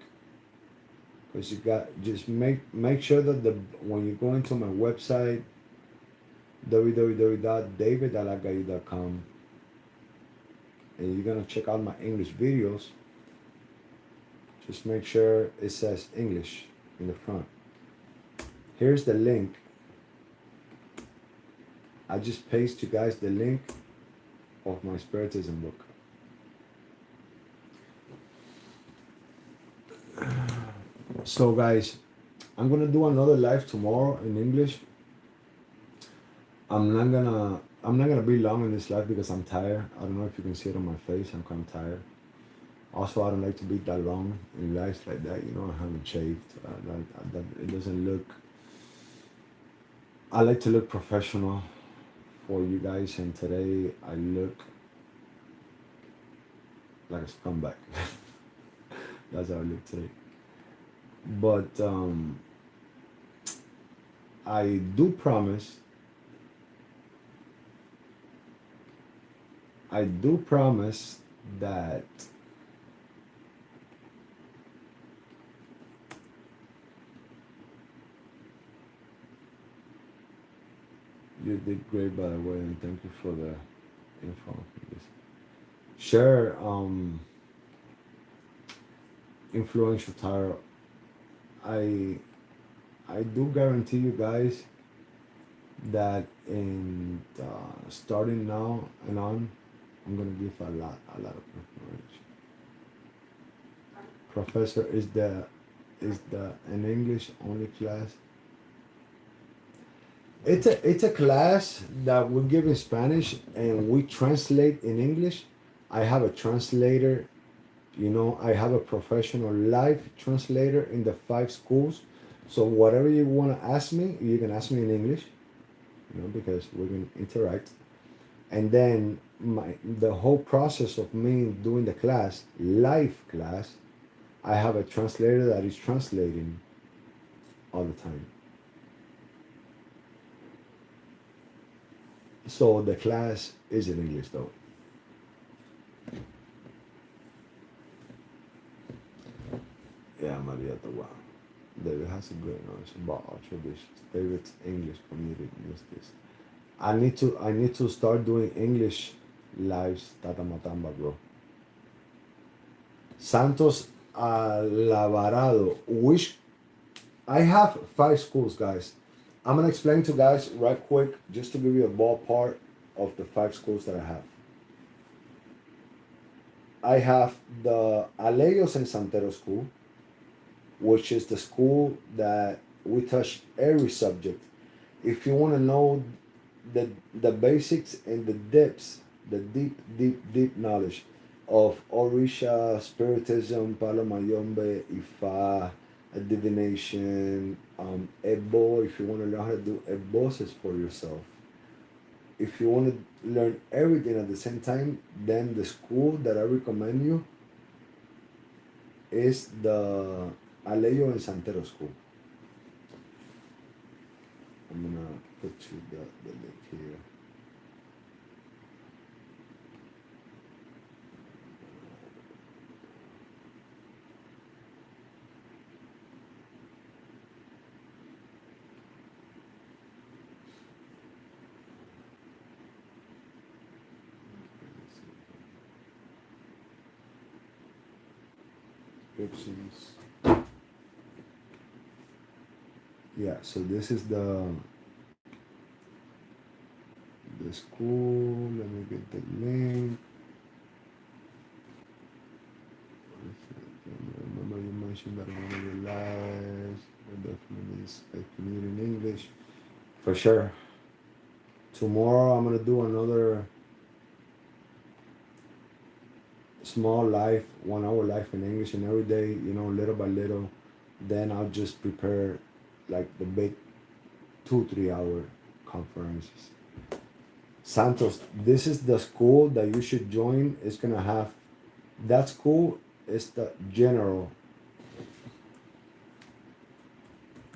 because you got, just make sure that the when you go into my website, www.davidalaaggayu.com, and you're gonna check out my English videos, just make sure it says English in the front. Here's the link. I just paste you guys the link of my Spiritism book. So guys, I'm gonna do another live tomorrow in English. I'm not gonna be long in this live because I'm tired. I don't know if you can see it on my face. I'm kind of tired. Also, I don't like to be that long in lives like that. You know, I haven't shaved. It doesn't look. I like to look professional for you guys, and today I look like a scumbag. That's how I look today. But I do promise. That you did great, by the way, and thank you for the info. Share influential tarot. I do guarantee you guys that in starting now and on, I'm gonna give a lot of information. Professor, is the an English only class? It's a class that we give in Spanish and we translate in English. I have a translator, you know, I have a professional live translator in the 5 schools. So whatever you want to ask me, you can ask me in English, you know, because we can interact. And then the whole process of me doing the class, live class, I have a translator that is translating all the time. So the class is in English though. Yeah, Marietta, wow. David has a great knowledge about our traditions. David's English community needs this. I need to start doing English lives, Tata Matamba, bro. Santos Alvarado, which I have 5 schools, guys. I'm gonna explain to guys right quick, just to give you a ballpark of the 5 schools that I have. I have the Aleyos and Santero school, which is the school that we touch every subject. If you want to know the basics and the depths, the deep knowledge of Orisha, Spiritism, Palomayombe, Ifar, divination, Ebo, if you want to learn how to do Eboses for yourself. If you want to learn everything at the same time, then the school that I recommend you is the Aleyo and Santero school. I'm gonna put you the link here. Oopsies. Yeah, so this is the school. Let me get the link. Remember you mentioned that in one of your lives, I definitely speak community in English. For sure. Tomorrow I'm gonna do another small live, 1 hour live in English, and every day, you know, little by little, then I'll just prepare like the big 2-3 hour conferences. Santos, this is the school that you should join. It's gonna have, that school is the general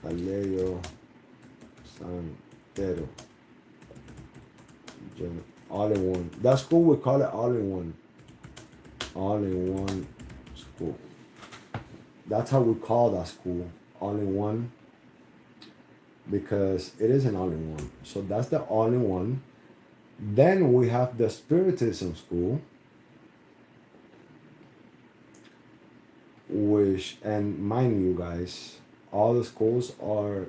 Aleyo Santero. All in one. That school, we call it all in one. All in one school. That's how we call that school. All in one. Because it is an all in one. So that's the all in one. Then we have the Spiritism school, which, and mind you guys, all the schools are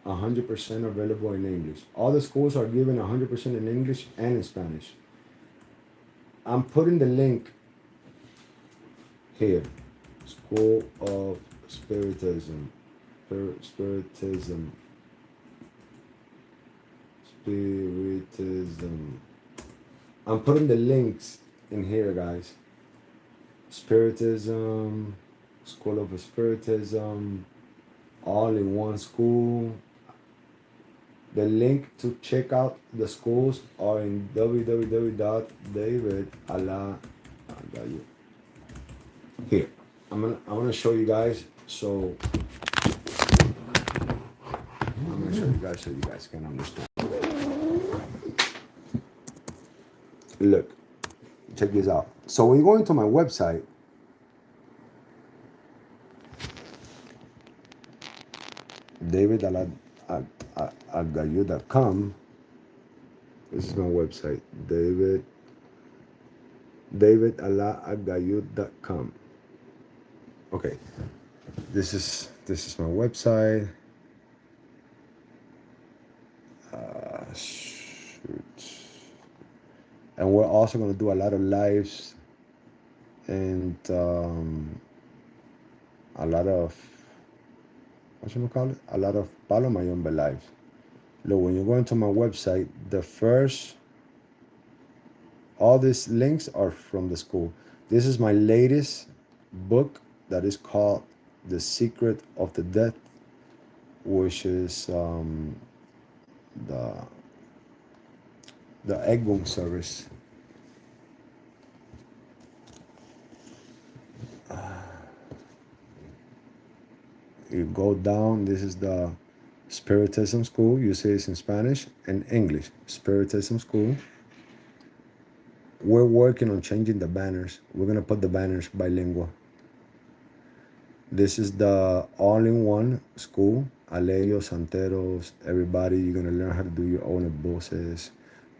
100% available in English. All the schools are given 100% in English and in Spanish. I'm putting the link here. School of Spiritism. Spiritism. Spiritism. I'm putting the links in here, guys. Spiritism, School of Spiritism, all in one school. The link to check out the schools are in www.davidalaaggayu. Here, I'm gonna show you guys. So I'm gonna show you guys so you guys can understand. Look, check this out. So when you go into my website, davidalaaggayu.com. This is my website, davidalaaggayu.com. Okay, this is my website. Shoot. And we're also going to do a lot of lives and a lot of, what should we call it? A lot of Palo Mayombe lives. Look, when you go into my website, all these links are from the school. This is my latest book that is called The Secret of the Death, which is the Aggayu service. You go down, this is the Spiritism school. You see it's in Spanish and English. Spiritism school. We're working on changing the banners. We're going to put the banners bilingual. This is the all-in-one school. Aleos, Santeros, everybody. You're going to learn how to do your own eboses,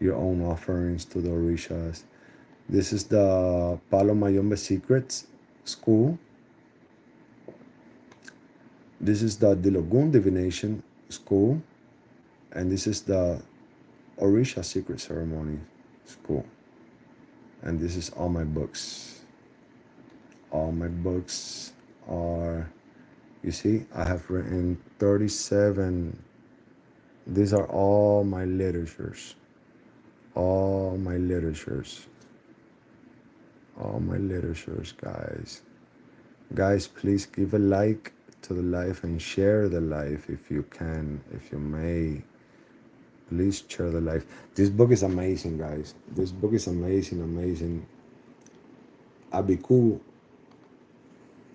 your own offerings to the Orishas. This is the Palo Mayombe Secrets School. This is the Dilogun Divination School. And this is the Orisha Secret Ceremony School. And this is all my books. All my books are, you see, I have written 37. These are all my literatures. All my literatures. All my literatures, guys. Guys, please give a like to the live and share the live if you can, if you may. Please share the live. This book is amazing, guys. This book is amazing, amazing. Aggayú.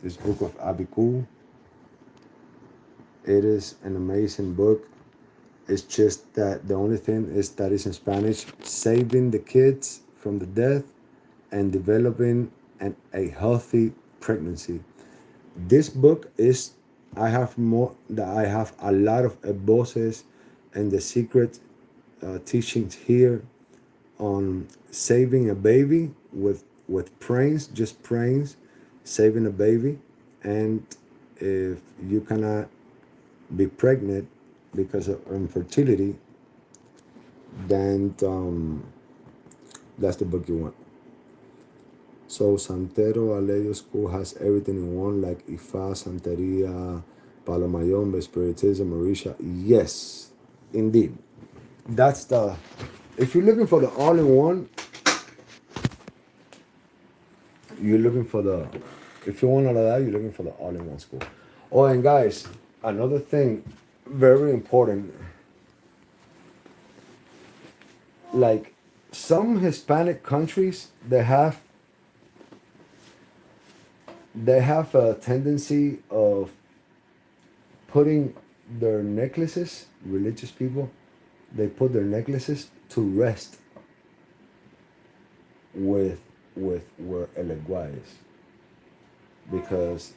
This book of Aggayú. It is an amazing book. It's just that the only thing is that it's in Spanish. Saving the kids from the death and developing a healthy pregnancy. This book is, I have a lot of eboses and the secret teachings here on saving a baby with prayings, just prayings, saving a baby. And if you cannot be pregnant because of infertility, then that's the book you want. So Santero Aleyo School has everything in one, like Ifar, Santeria, Palo Mayombe, Spiritism, Orisha. Yes, indeed. That's the, if you're looking for the all-in-one, you're looking for the, if you want all of that, you're looking for the all-in-one school. Oh, and guys, another thing, very important, like some Hispanic countries, they have a tendency of putting their necklaces, religious people, they put their necklaces to rest. with where el agua is, because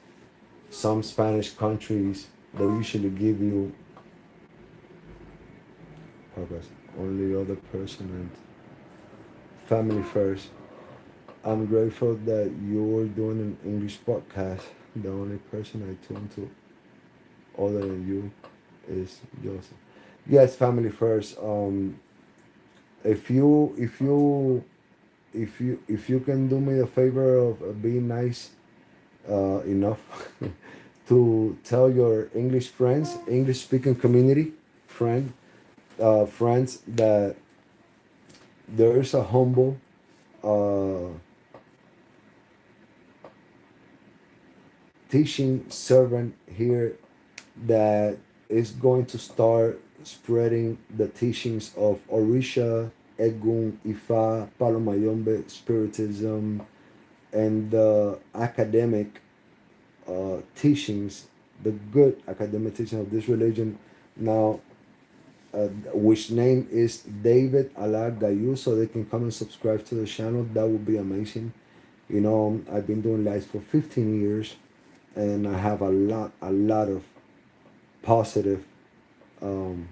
some Spanish countries they usually give you purpose only other person and family first. I'm grateful that you're doing an English podcast. The only person I tune to other than you is Joseph. Yes, family first. If you can do me the favor of being nice enough to tell your English friends, English speaking community friends that there is a humble uh, teaching servant here that is going to start spreading the teachings of Orisha, Egun, Ifa, Palomayombe, Spiritism, and the academic teachings, the good academic teaching of this religion. Now, which name is davidalaaggayu, so they can come and subscribe to the channel. That would be amazing. You know, I've been doing lives for 15 years, and I have a lot of positive, um,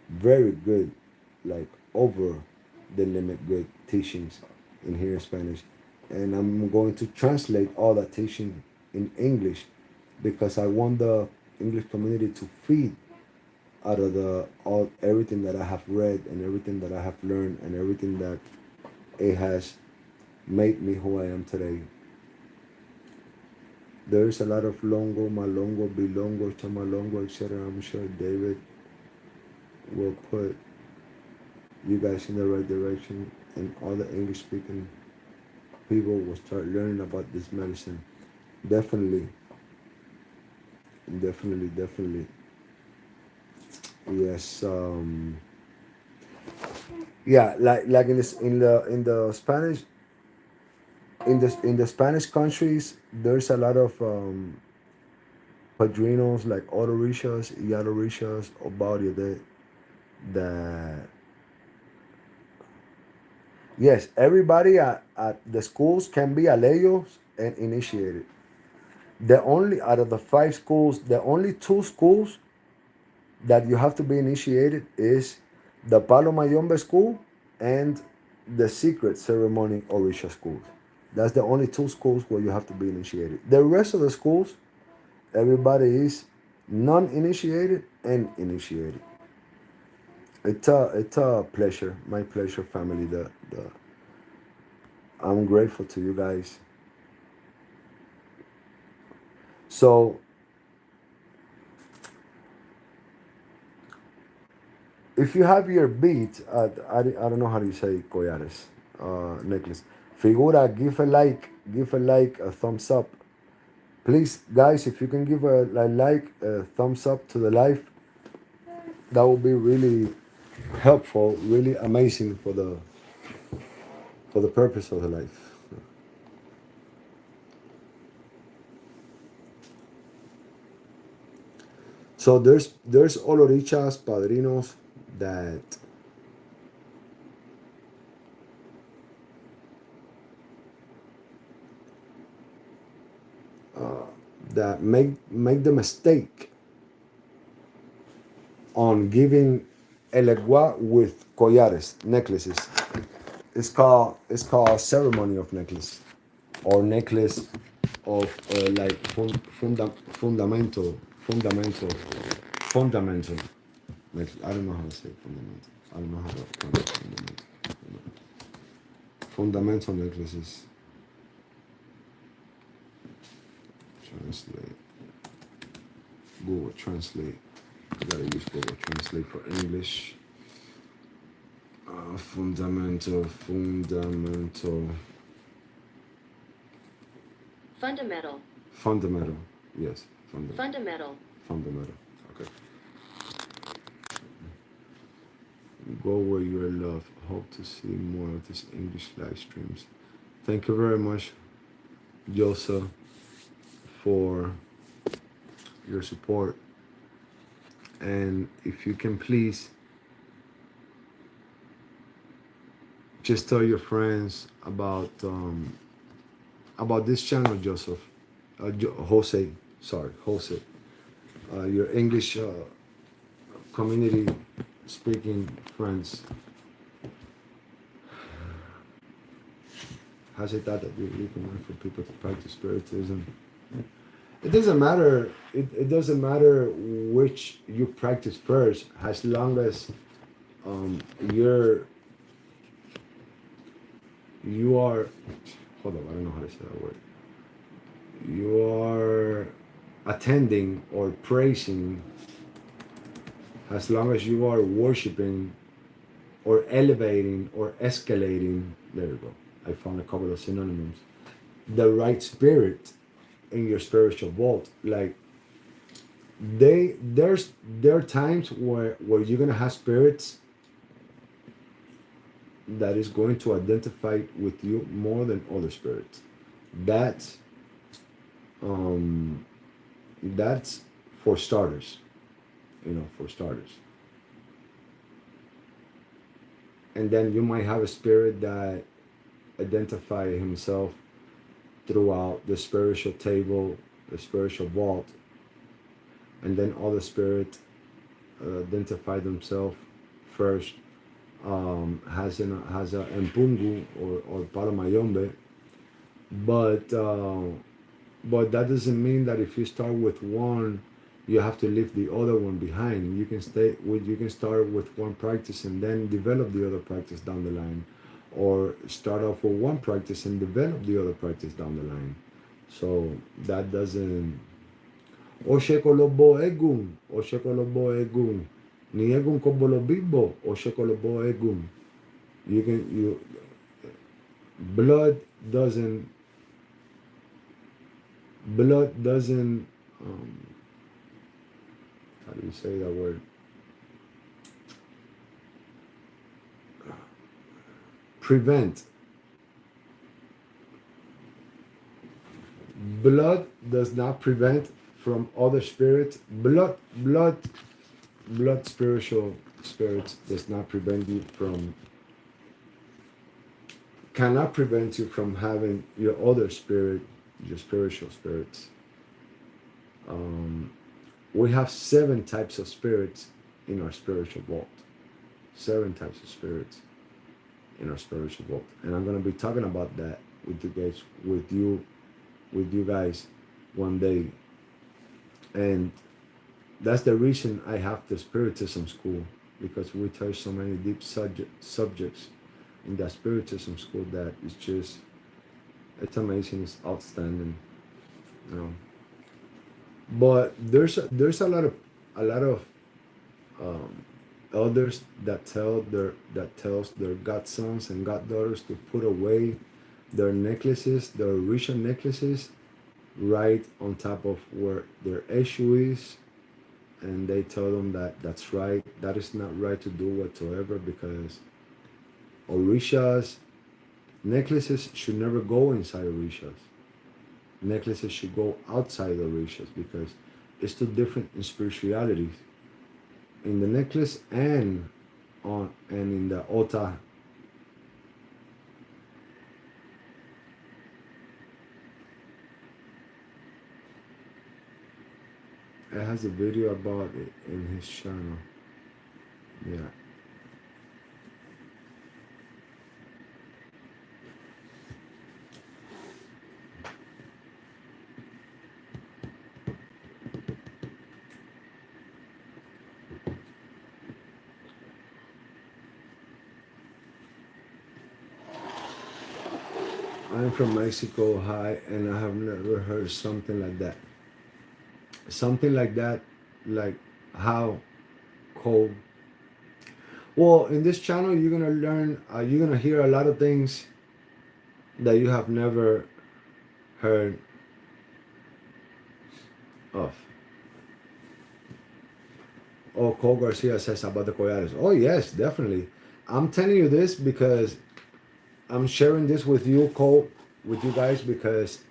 very good, like over the limit good teachings in here in Spanish. And I'm going to translate all that teaching in English because I want the English community to feed out of the all everything that I have read and everything that I have learned and everything that it has made me who I am today. There's a lot of longo, malongo, bilongo, chamalongo, etc. I'm sure David will put you guys in the right direction, and all the English speaking people will start learning about this medicine. Definitely, definitely. Yes. Yeah, like in this in the Spanish in the Spanish countries, there's a lot of padrinos like Orishas, Orishas, or Oriaté that yes, everybody at the schools can be aleyos and initiated. The only out of the 5 schools, the only 2 schools that you have to be initiated is the Palo Mayombe school and the secret ceremony Orisha schools. That's the only 2 schools where you have to be initiated. The rest of the schools, everybody is non-initiated and initiated. It's a pleasure, my pleasure, family. The I'm grateful to you guys. So if you have your beat, I don't know how do you say collares, necklace. Figura, give a like, a thumbs up. Please, guys, if you can give a like, a thumbs up to the live, that would be really helpful, really amazing for the purpose of the life. So there's olorichas, padrinos that that make the mistake on giving el agua with collares, necklaces. It's called ceremony of necklace or necklace of like fundamental. I don't know how to say fundamental. I don't know how to pronounce fundamental. Fundamental necklaces. Translate. Google Translate. I gotta use Google Translate for English. Fundamental. Fundamental. Yes. Fundamental. Okay. Go where you are loved. Hope to see more of these English live streams. Thank you very much, Joseph, for your support. And if you can please just tell your friends about this channel, Joseph. Jose, sorry, Jose. Your English community speaking friends. Has it that you recommend for people to practice spiritism? It doesn't matter. It doesn't matter which you practice first, as long as you're you are. Hold on, I don't know how to say that word. You are attending or praising, as long as you are worshiping or elevating or escalating. There you go. I found a couple of synonyms. The right spirit in your spiritual vault. Like there are times where you're gonna have spirits that is going to identify with you more than other spirits. That's that's for starters, for starters. And then you might have a spirit that identify himself throughout the spiritual table, the spiritual vault, and then other spirits identify themselves first, has a empungu or paramayombe, but that doesn't mean that if you start with one, you have to leave the other one behind. You can start with one practice and then develop the other practice down the line, or start off with one practice and develop the other practice down the line. So that doesn't. Oshekolobo egun, oshekolobo egun, ni egun kobolo bibo, oshekolobo egun. You blood doesn't how do you say that word? Prevent. Blood does not prevent from other spirits. Blood spiritual spirits does not prevent you from, cannot prevent you from having your other spirit, your spiritual spirits. We have 7 types of spirits in our spiritual vault. 7 types of spirits in our spiritual vault, and I'm gonna be talking about that with you guys one day. And that's the reason I have the spiritism school, because we touch so many deep subjects in that spiritism school that is just, it's amazing, it's outstanding, But there's a lot of elders that tells their godsons and goddaughters to put away their necklaces, their Orisha necklaces, right on top of where their issue is, and they tell them that that's right. That is not right to do whatsoever, because Orishas necklaces should never go inside Orishas. Necklaces should go outside Orishas, because it's too different in spirituality. In the necklace and in the ota. It has a video about it in his channel. Yeah. I'm from Mexico, hi, and I have never heard something like that. Something like that, like how cold. Well, in this channel, you're gonna learn, you're gonna hear a lot of things that you have never heard of. Oh, Cole Garcia says about the collares. Oh yes, definitely. I'm telling you this because I'm sharing this with you, Cole, with you guys, because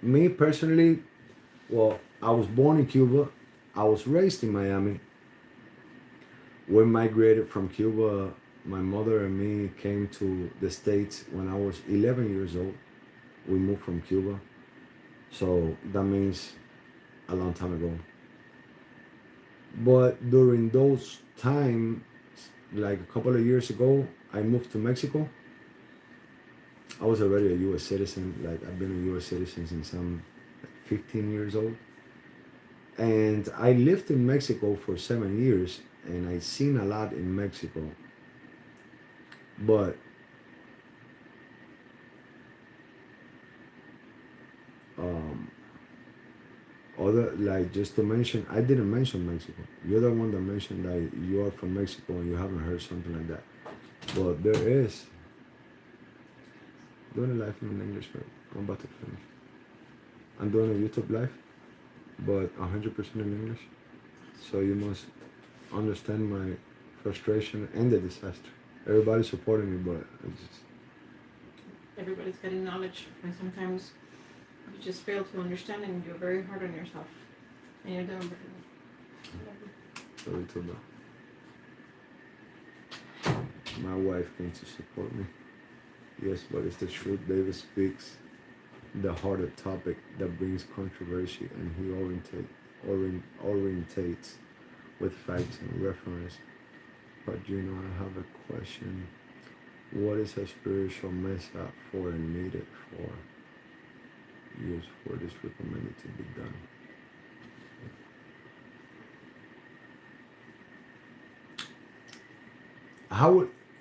me personally, well, I was born in Cuba. I was raised in Miami. We migrated from Cuba my mother and me came to the States when I was 11 years old. We moved from Cuba. So that means a long time ago. But during those times, like a couple of years ago, I moved to Mexico. I was already a U.S. citizen. Like I've been a U.S. citizen since I'm 15 years old. And I lived in Mexico for 7 years, and I seen a lot in Mexico. But um, other like just to mention, I didn't mention Mexico. You're the one that mentioned that you are from Mexico and you haven't heard something like that. But there is doing a live in English, but I'm about to finish. I'm doing a YouTube live, but 100% in English. So you must understand my frustration and the disaster. Everybody's supporting me, but it's just Everybody's getting knowledge, and sometimes you just fail to understand, and you're very hard on yourself, and you're doing very well. sorry to that. My wife came to support me. Yes, but it's the truth. David speaks the harder topic that brings controversy, and he orientates with facts and reference. But you know, I have a question. What is a spiritual message for and needed for? Use for this recommended to be done.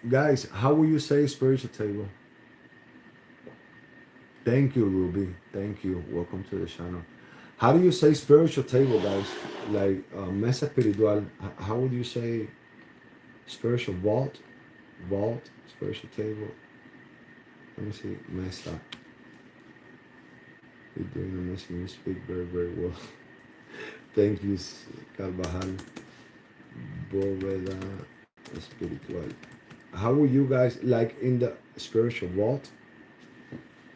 Guys, how will you say spiritual table? Thank you, Ruby. Thank you. Welcome to the channel. How do you say spiritual table, guys? Like mesa espiritual. How would you say spiritual vault? Vault, spiritual table. Let me see. Mesa. You're doing amazing. You speak very, very well. Thank you, Carvajal. Bóveda espiritual. How will you guys like in the spiritual vault?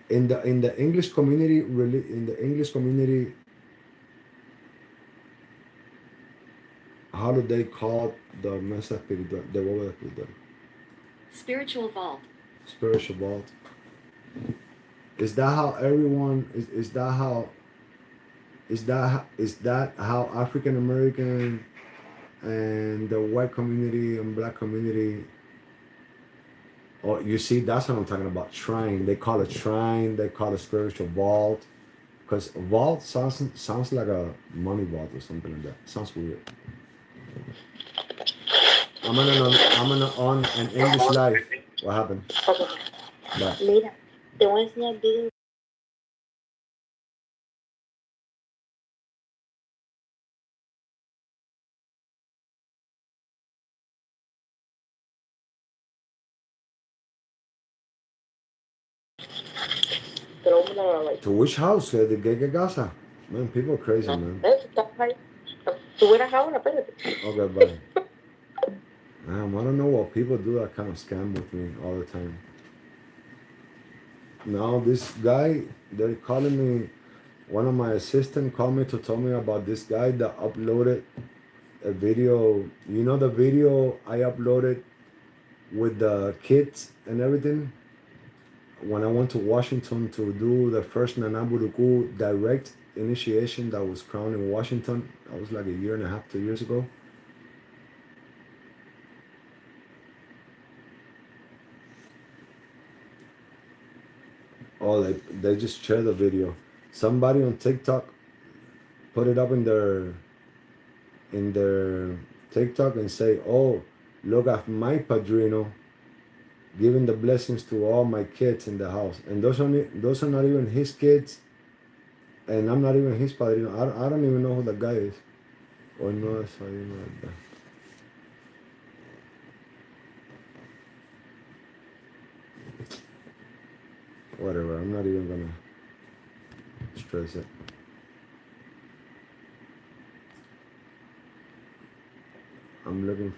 In the English community, really in the English community, how do they call the mesa espiritual, the bóveda espiritual? Spiritual vault. Spiritual vault. Is that how everyone is that how is that how African American and the white community and black community? Oh, you see, that's what I'm talking about. Shrine. They call it shrine. They call it spiritual vault. Because vault sounds like a money vault or something like that. Sounds weird. I'm gonna on an English live. What happened? Bye. Mira, te voy a enseñar el video. To which house? The Gege Gaza. Man, people are crazy, man. Okay, bye. I don't know what people do that kind of scam with me all the time. Now this guy, they're calling me, one of my assistants called me to tell me about this guy that uploaded a video. You know the video I uploaded with the kids and everything? When I went to Washington to do the first Nanaburuku direct initiation that was crowned in Washington. That was like a year and a half, 2 years ago. Oh, they just shared the video. Somebody on TikTok put it up in their TikTok and say, "Oh, look at my padrino giving the blessings to all my kids in the house." And those are not even his kids, and I'm not even his padrino. I don't even know who that guy is. Or no, so you know that. Whatever, I'm not even gonna stress it. I'm looking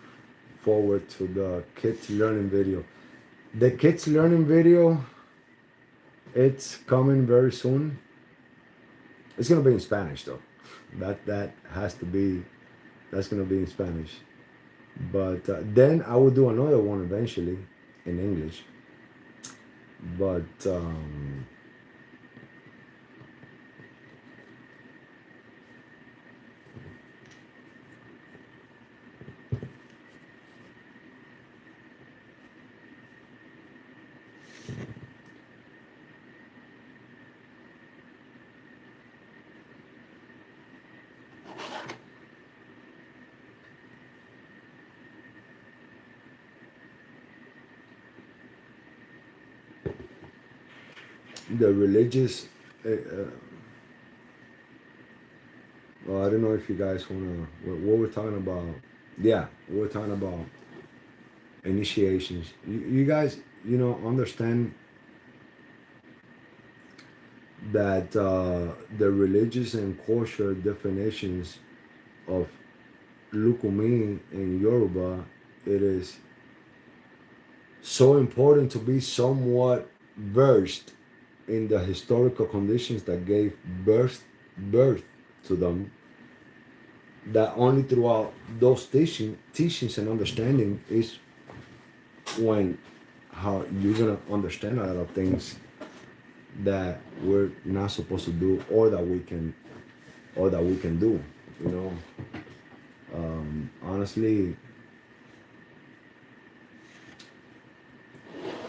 forward to the kids learning video. The kids learning video, it's coming very soon. It's gonna be in Spanish though. That has to be, that's gonna be in Spanish. But then I will do another one eventually in English. But the religious, well, I don't know if you guys wanna. What we're talking about? Yeah, we're talking about initiations. You guys, understand that the religious and cultural definitions of Lukumi in Yoruba, it is so important to be somewhat versed in the historical conditions that gave birth to them. That only throughout those teachings and understanding is when how you're gonna understand a lot of things that we're not supposed to do or that we can do. You know, honestly,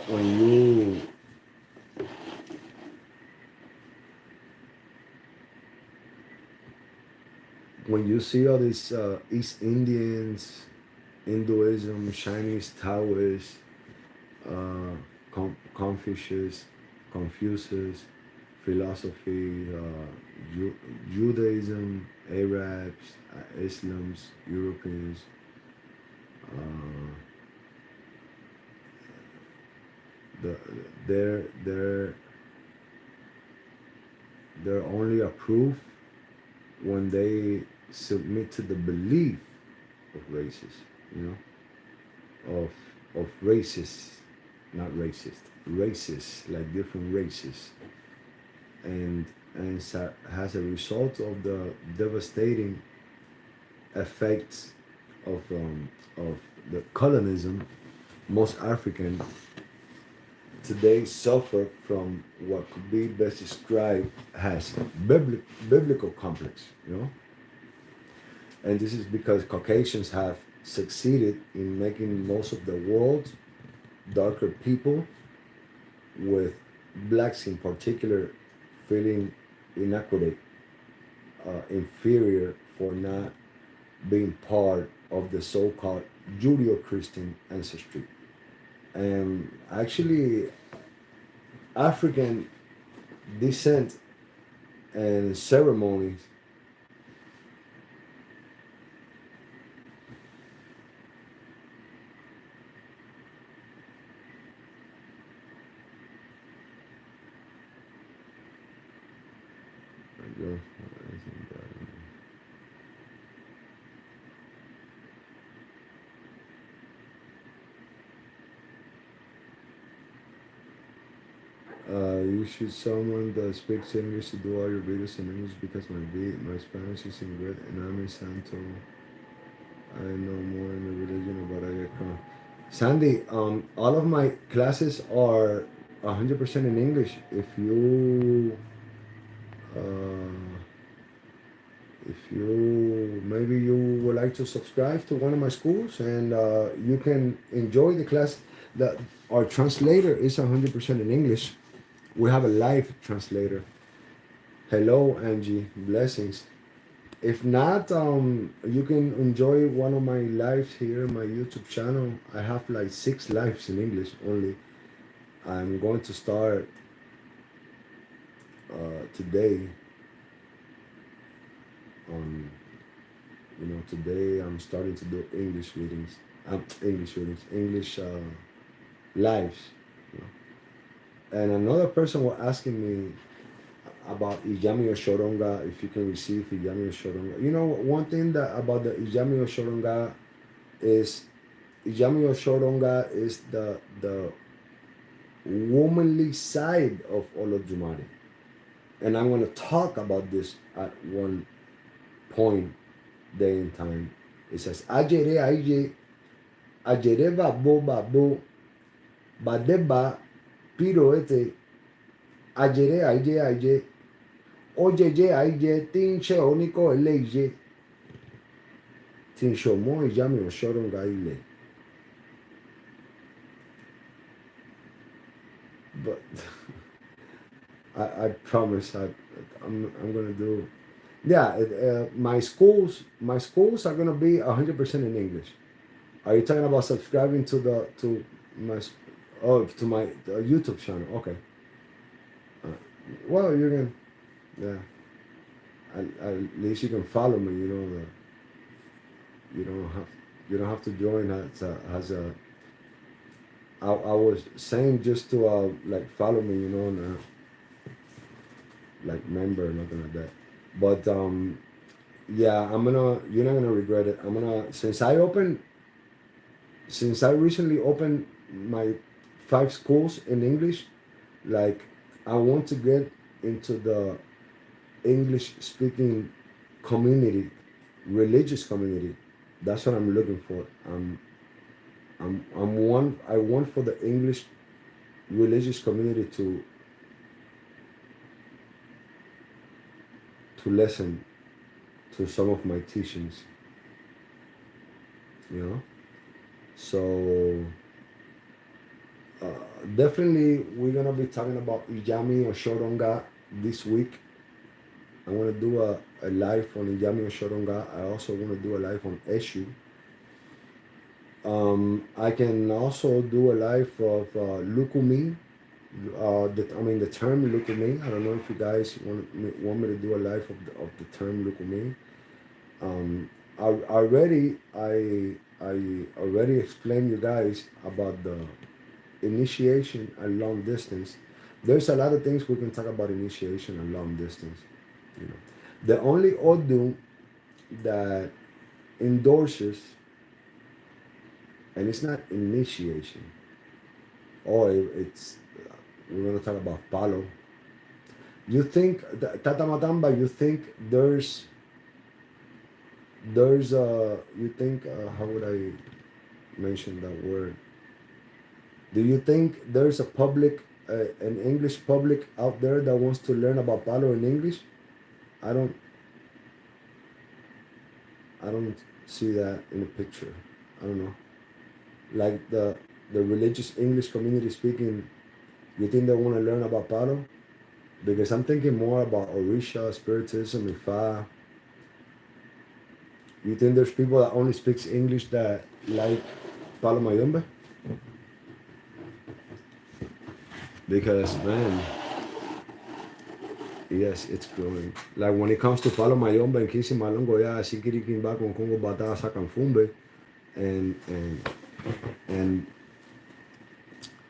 when you see all these East Indians, Hinduism, Chinese, Taoist, Confucius, philosophy, Judaism, Arabs, Islams, Europeans, the, they're only approved when they submit to the belief of races, of racists, not racist, races, like different races, and as a result of the devastating effects of the colonism, most African today suffer from what could be best described as biblical complex, and this is because Caucasians have succeeded in making most of the world darker people, with blacks in particular feeling inadequate, inferior for not being part of the so-called Judeo-Christian ancestry. And actually, African descent and ceremonies you should someone that speaks English to do all your videos in English, because my Spanish isn't good and I'm in Santo. I know more in the religion about Aggayú. Sandy, all of my classes are 100% in English. If you maybe you would like to subscribe to one of my schools, and you can enjoy the class. That our translator is 100% in English. We have a live translator. Hello, Angie. Blessings. If not, you can enjoy one of my lives here on my YouTube channel. I have like 6 lives in English only. I'm going to start today. Today I'm starting to do English readings. English lives. And another person was asking me about Ijami or Shoronga, if you can receive Ijami or Shoronga. One thing that about the Ijami or Shoronga is the womanly side of Olodumare. And I'm going to talk about this at one point day in time. It says, Ajere Aije Ajere babo. Badeba. Piro Ajere aije. Ojeje aije. Tinche oniko eleije. Tinshomo ijami oshoronga ile. But I promise I'm gonna do. Yeah, my schools are gonna be 100% in English. Are you talking about subscribing to my to my YouTube channel? Okay. Uh, well, you can, yeah. At least you can follow me. You don't have to join as a. I was saying just to like follow me, and, like member or nothing like that. But yeah, you're not gonna regret it. Since I recently opened my 5 schools in English, like I want to get into the English speaking community, religious community. That's what I'm looking for. I want for the English religious community to listen to some of my teachings. So definitely we're gonna be talking about Ijami or Shoronga this week. I want to do a live on Ijami or Shoronga. I also want to do a live on Eshu. I can also do a live of Lukumi. The term Lukumi. I don't know if you guys want me to do a live of the term Lukumi. I already explained you guys about the initiation and long distance. There's a lot of things we can talk about initiation and long distance. The only Odu that endorses, and it's not initiation, or it's we're gonna talk about Palo. You think Tata Matamba? You think there's you think how would I mention that word? Do you think there's a public, an English public out there that wants to learn about Palo in English? I don't see that in the picture. I don't know. Like the religious English community speaking, you think they want to learn about Palo? Because I'm thinking more about Orisha, Spiritism, Ifar. You think there's people that only speaks English that like Palo Mayombe? Because man, yes, it's growing. Like when it comes to Palo Mayombe and Kisi Malongo, yeah, Sikiri Kimba con Congo Bata Sakan Fumbe and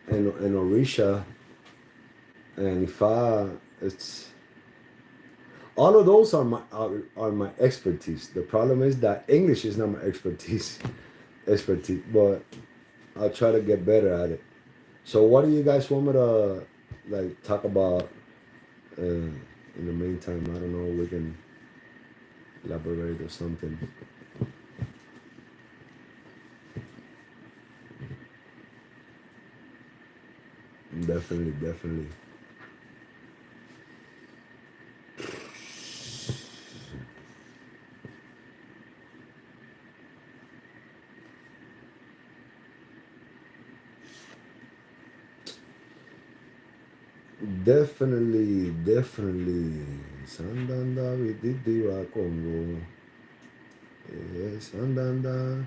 Orisha and Ifa, it's all of those are my expertise. The problem is that English is not my expertise, but I'll try to get better at it. So what do you guys want me to like talk about in the meantime? I don't know, we can elaborate or something. Definitely. Definitely. Sandanda vididiwa Congo. Sandanda.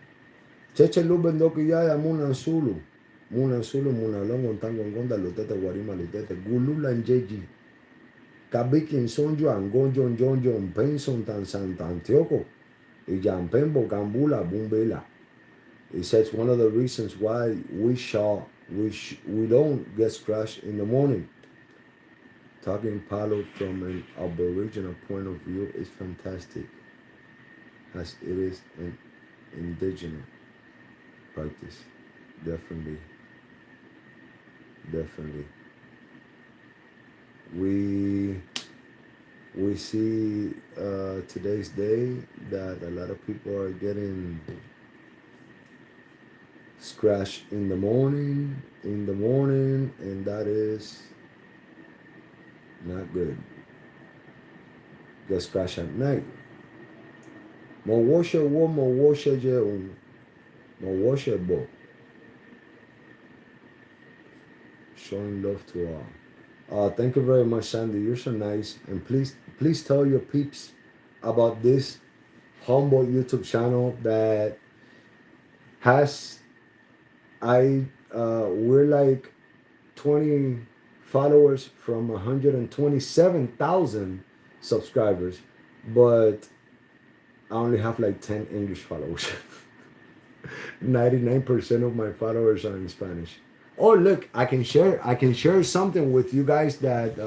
Cheche lubendo kiyaya munansulu. Munansulu munalongo ntango ngonda lutete warima lutete. Gulula njeji. Kabiki nsonjo angonjo njonjo mpenson tan santantioko. Ijampembo gambula bumbela. He says one of the reasons why we don't get scratched in the morning. Talking Palo from an Aboriginal point of view is fantastic, as it is an indigenous practice. Definitely. We see today's day that a lot of people are getting Scratch in the morning, and that is not good. Get scratch at night. Mo washer wo mo washer je mo washer bo. Showing love to all. Thank you very much, Sandy. You're so nice, and please tell your peeps about this humble YouTube channel that has we're like 20 followers from 127,000 subscribers, but I only have like 10 English followers. 99% of my followers are in Spanish. Oh look, I can share something with you guys that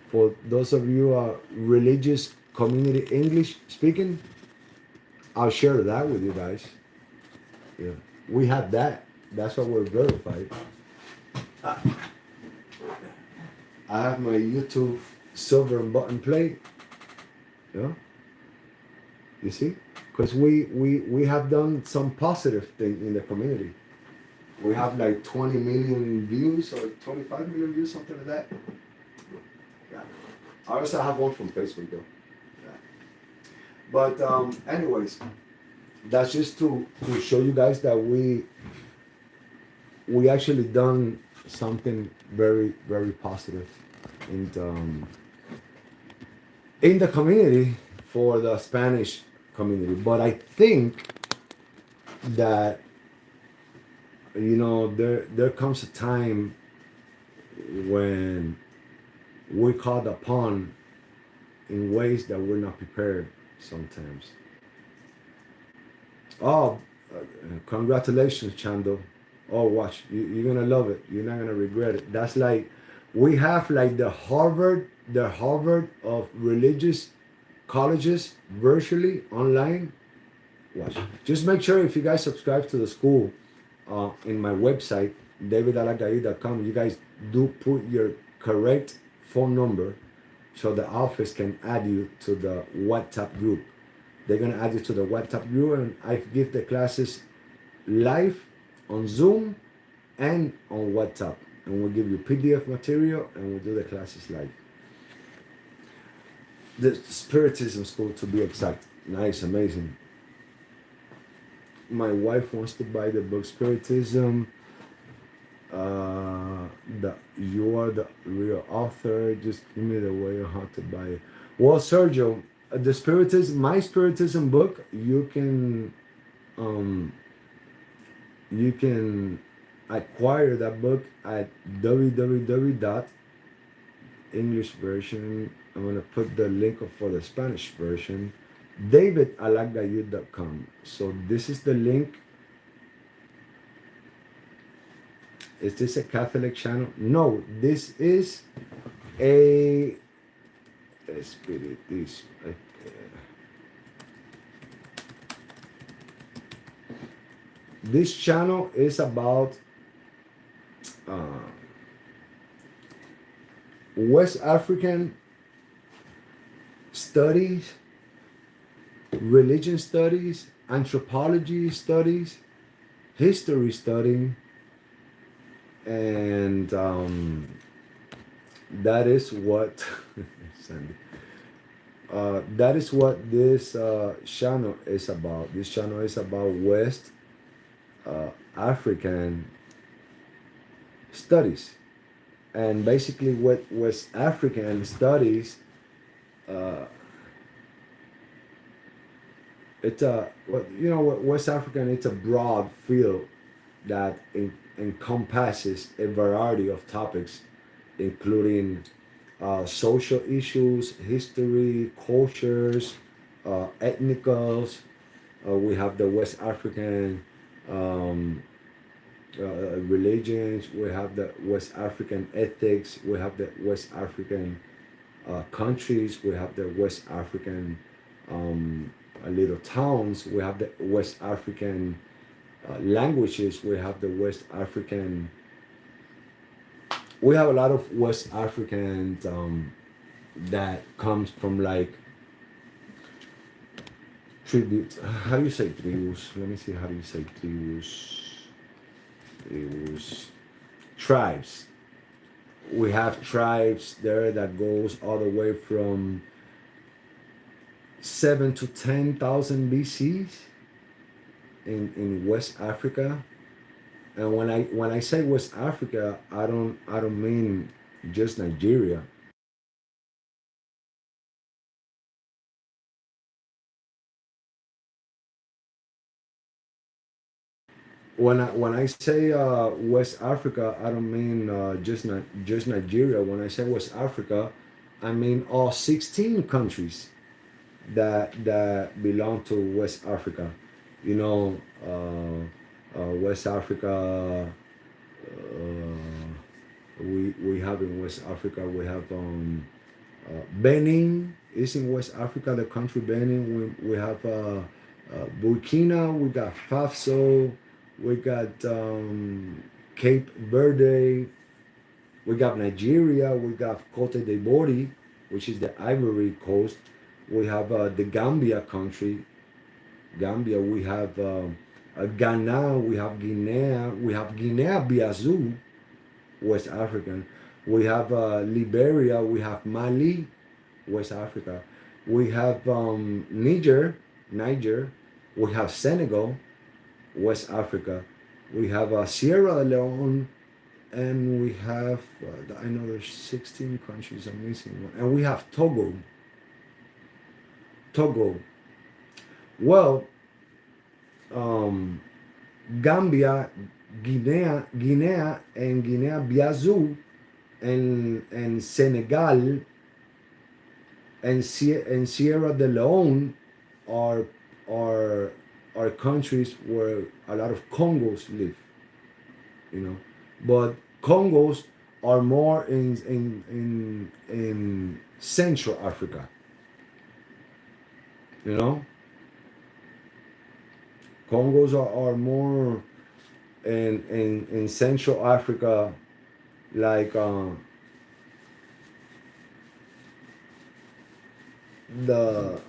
for those of you religious community English speaking, I'll share that with you guys. Yeah, we have that. That's what we're verified. I have my YouTube silver button plate. Yeah, you see, because we have done some positive thing in the community. We have like 20 million views or 25 million views, something like that. Yeah. I also have one from Facebook though. Yeah. But anyways, that's just to show you guys that we actually done something very, very positive and in the community for the Spanish community. But I think that there comes a time when we're called upon in ways that we're not prepared sometimes. Oh, congratulations, Chando. Oh, watch, you're gonna love it. You're not gonna regret it. That's like, we have like the Harvard of religious colleges virtually online. Watch. Just make sure if you guys subscribe to the school in my website, davidalaaggayu.com, you guys do put your correct phone number so the office can add you to the WhatsApp group. They're gonna add you to the WhatsApp group, and I give the classes live on Zoom and on WhatsApp, and we'll give you PDF material and we'll do the classes live. The Spiritism school, to be exact. Nice, amazing. My wife wants to buy the book Spiritism. You are the real author. Just give me the way on how to buy it. Well, Sergio, the Spiritism, my Spiritism book, you can acquire that book at www.english version. I'm gonna put the link for the Spanish version, davidalaaggayu.com. So this is the link. Is this a Catholic channel? No, this is a Spiritism. This channel is about West African studies, religion studies, anthropology studies, history studying, and that is what Sandy. That is what this channel is about. This channel is about West African studies, and basically what West African studies, it's West African, it's a broad field that encompasses a variety of topics, including social issues, history, cultures, ethnicals. We have the West African religions, we have the West African ethics, we have the West African countries, we have the West African little towns, we have the West African languages, we have the West African, we have a lot of West African that comes from like tribute. How do you say tribus? Let me see. How do you say tribus? Tribus. Tribes. We have tribes there that goes all the way from 7 to 10,000 BC in West Africa. And when I say West Africa, I don't mean just Nigeria. When I say West Africa, I don't mean just Nigeria. When I say West Africa, I mean all 16 countries that belong to West Africa. You know, West Africa. We have in West Africa. We have Benin is in West Africa. The country Benin. We have Burkina. We got Faso. We got Cape Verde. We got Nigeria. We got Cote d'Ivoire, which is the Ivory Coast. We have the Gambia country. Gambia. We have Ghana. We have Guinea. We have Guinea-Bissau, West African. We have Liberia. We have Mali, West Africa. We have Niger. We have Senegal, West Africa. We have Sierra Leone, and we have I know there's 16 countries. I'm missing one, and we have Togo. Well, Gambia, Guinea, and Guinea-Bissau, and Senegal, and Sierra Leone are countries where a lot of Congos live, you know, but Congos are more in Central Africa, you know. Congos are more in Central Africa, like the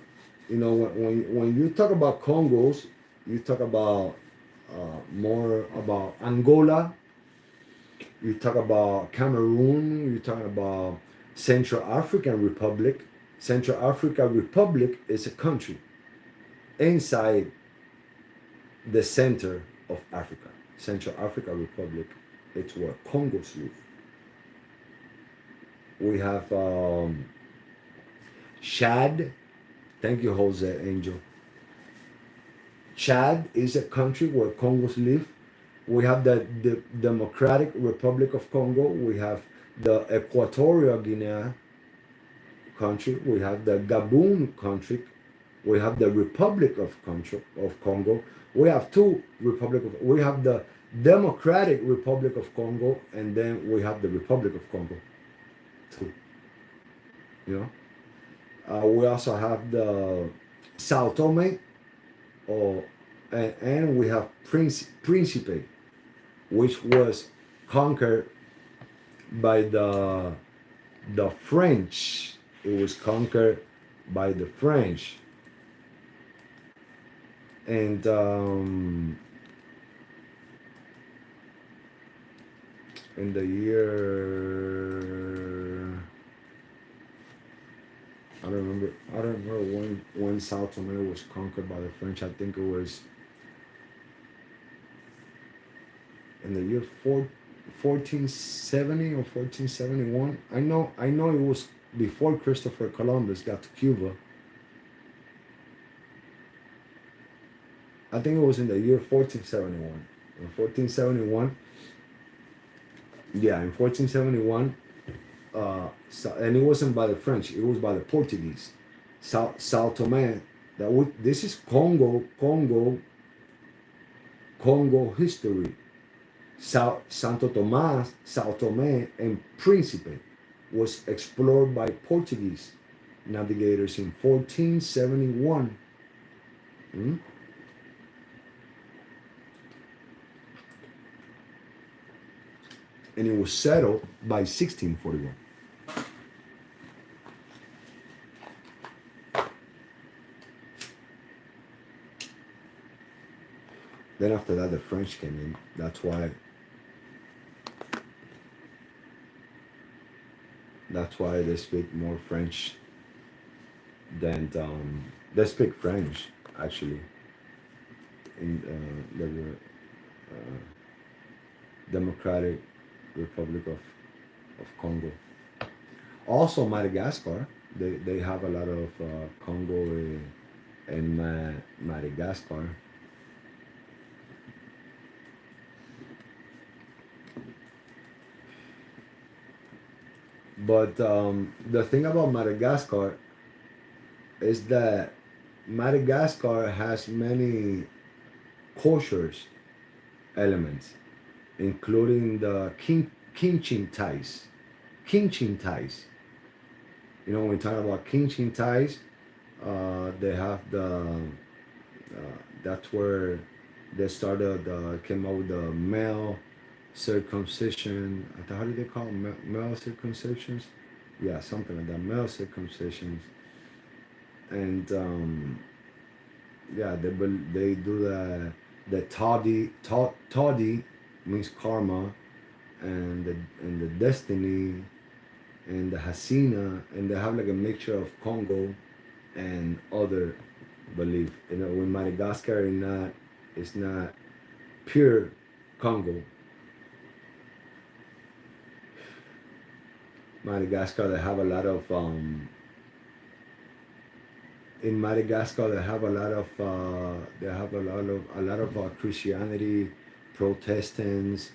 you know when you talk about Congos, you talk about more about Angola. You talk about Cameroon. You talk about Central African Republic. Central Africa Republic is a country inside the center of Africa. Central Africa Republic, it's where Congos live. We have Chad. Thank you, Jose Angel. Chad is a country where Congos live. We have the Democratic Republic of Congo. We have the Equatorial Guinea country. We have the Gabon country. We have the Republic of Congo. We have two republics. We have the Democratic Republic of Congo, and then we have the Republic of Congo, too. You know, we also have the Sao Tome, and we have Principe, which was conquered by the French. It was conquered by the French. And in the year I don't remember when Sao Tome was conquered by the French. I think it was in the year 1470 or 1471. I know it was before Christopher Columbus got to Cuba. I think it was in the year 1471. In 1471, in 1471, and it wasn't by the French; it was by the Portuguese. Sao Tome. This is Congo history. Santo Tomás, Sao Tome, and Príncipe was explored by Portuguese navigators in 1471. And it was settled by 1641. Then after that, the French came in. That's why they speak more French than they speak French actually in the Democratic Republic of Congo. Also Madagascar, they have a lot of Congo in Madagascar. But the thing about Madagascar is that Madagascar has many cultures elements, including the kinchin ties. Kinchin ties. You know, when we talk about kinchin ties, they have that's where they started, came out with the male circumcision. How do they call them? Male circumcisions? Yeah, something like that. Male circumcisions. And yeah, they do the toddy means karma, and the destiny, and the hasina, and they have like a mixture of Congo and other belief. You know, when Madagascar it's not pure Congo. Madagascar, they have a lot of in Madagascar they have a lot of Christianity, Protestants,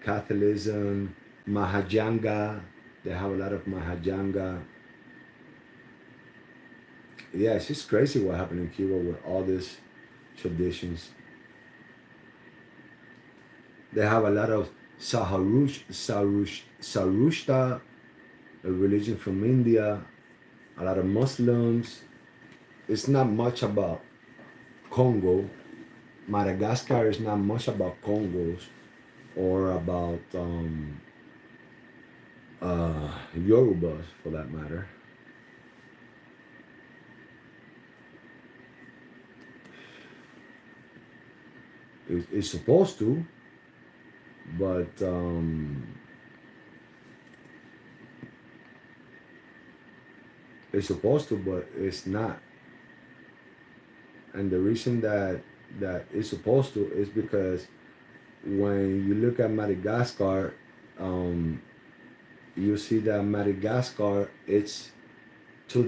Catholicism, Mahajanga. They have a lot of Mahajanga. Yeah, it's just crazy what happened in Cuba with all these traditions. They have a lot of Sarushta, a religion from India, a lot of Muslims. It's not much about Congo. Madagascar is not much about Congos or about Yorubas, for that matter. It's supposed to, but it's supposed to, but it's not. And the reason that it's supposed to is because when you look at Madagascar, you see that Madagascar, it's to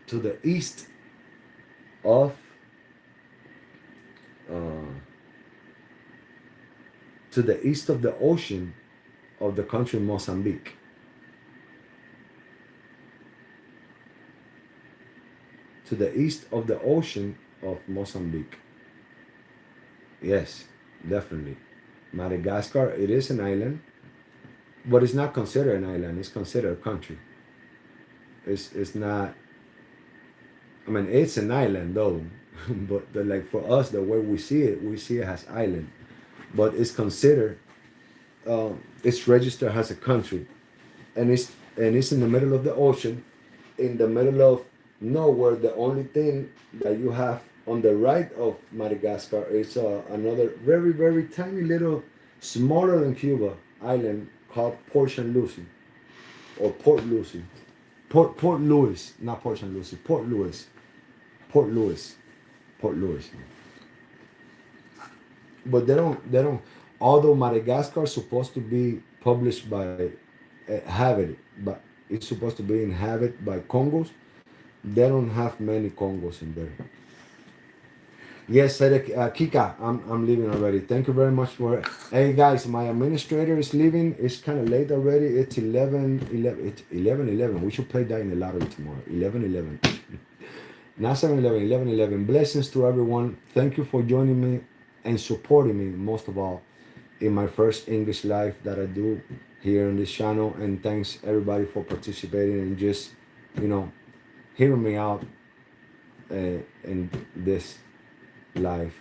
the east of to the east of the ocean of the country Mozambique. To the east of the ocean of Mozambique. Yes, definitely. Madagascar, it is an island, but it's not considered an island. It's considered a country. It's not. I mean, it's an island though, but like for us, the way we see it as island, but it's considered. It's registered as a country, and it's in the middle of the ocean, in the middle of nowhere. The only thing that you have on the right of Madagascar is another very, very tiny little, smaller than Cuba, island called Port St. Lucie, or Port Lucie. Port Louis, not Port St. Lucie, Port Louis. Port Louis. Port Louis. But they don't, although Madagascar is supposed to be published by, but it's supposed to be inhabited by Congos, they don't have many Congos in there. Yes, Kika, I'm leaving already. Thank you very much for it. Hey guys, my administrator is leaving. It's kind of late already. It's 11:11. It's 11:11. We should play that in the lottery tomorrow. 11:11. Not 7:11. 11:11. Blessings to everyone. Thank you for joining me and supporting me, most of all, in my first English live that I do here on this channel. And thanks everybody for participating and just, hearing me out in this live,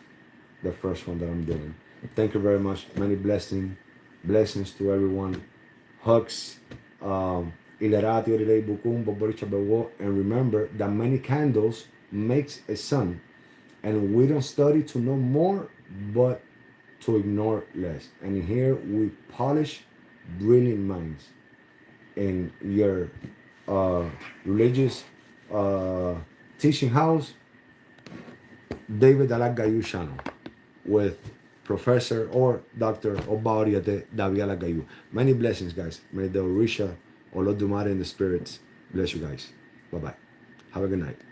the first one that I'm doing. Thank you very much. Many blessings to everyone. Hugs. And remember that many candles makes a sun, and we don't study to know more but to ignore less. And in here we polish brilliant minds in your religious teaching house, davidalaaggayu channel with Professor or Dr. Oriaté, davidalaaggayu. Many blessings, guys. May the Orisha or Lord Dumare and the spirits bless you guys. Bye bye. Have a good night.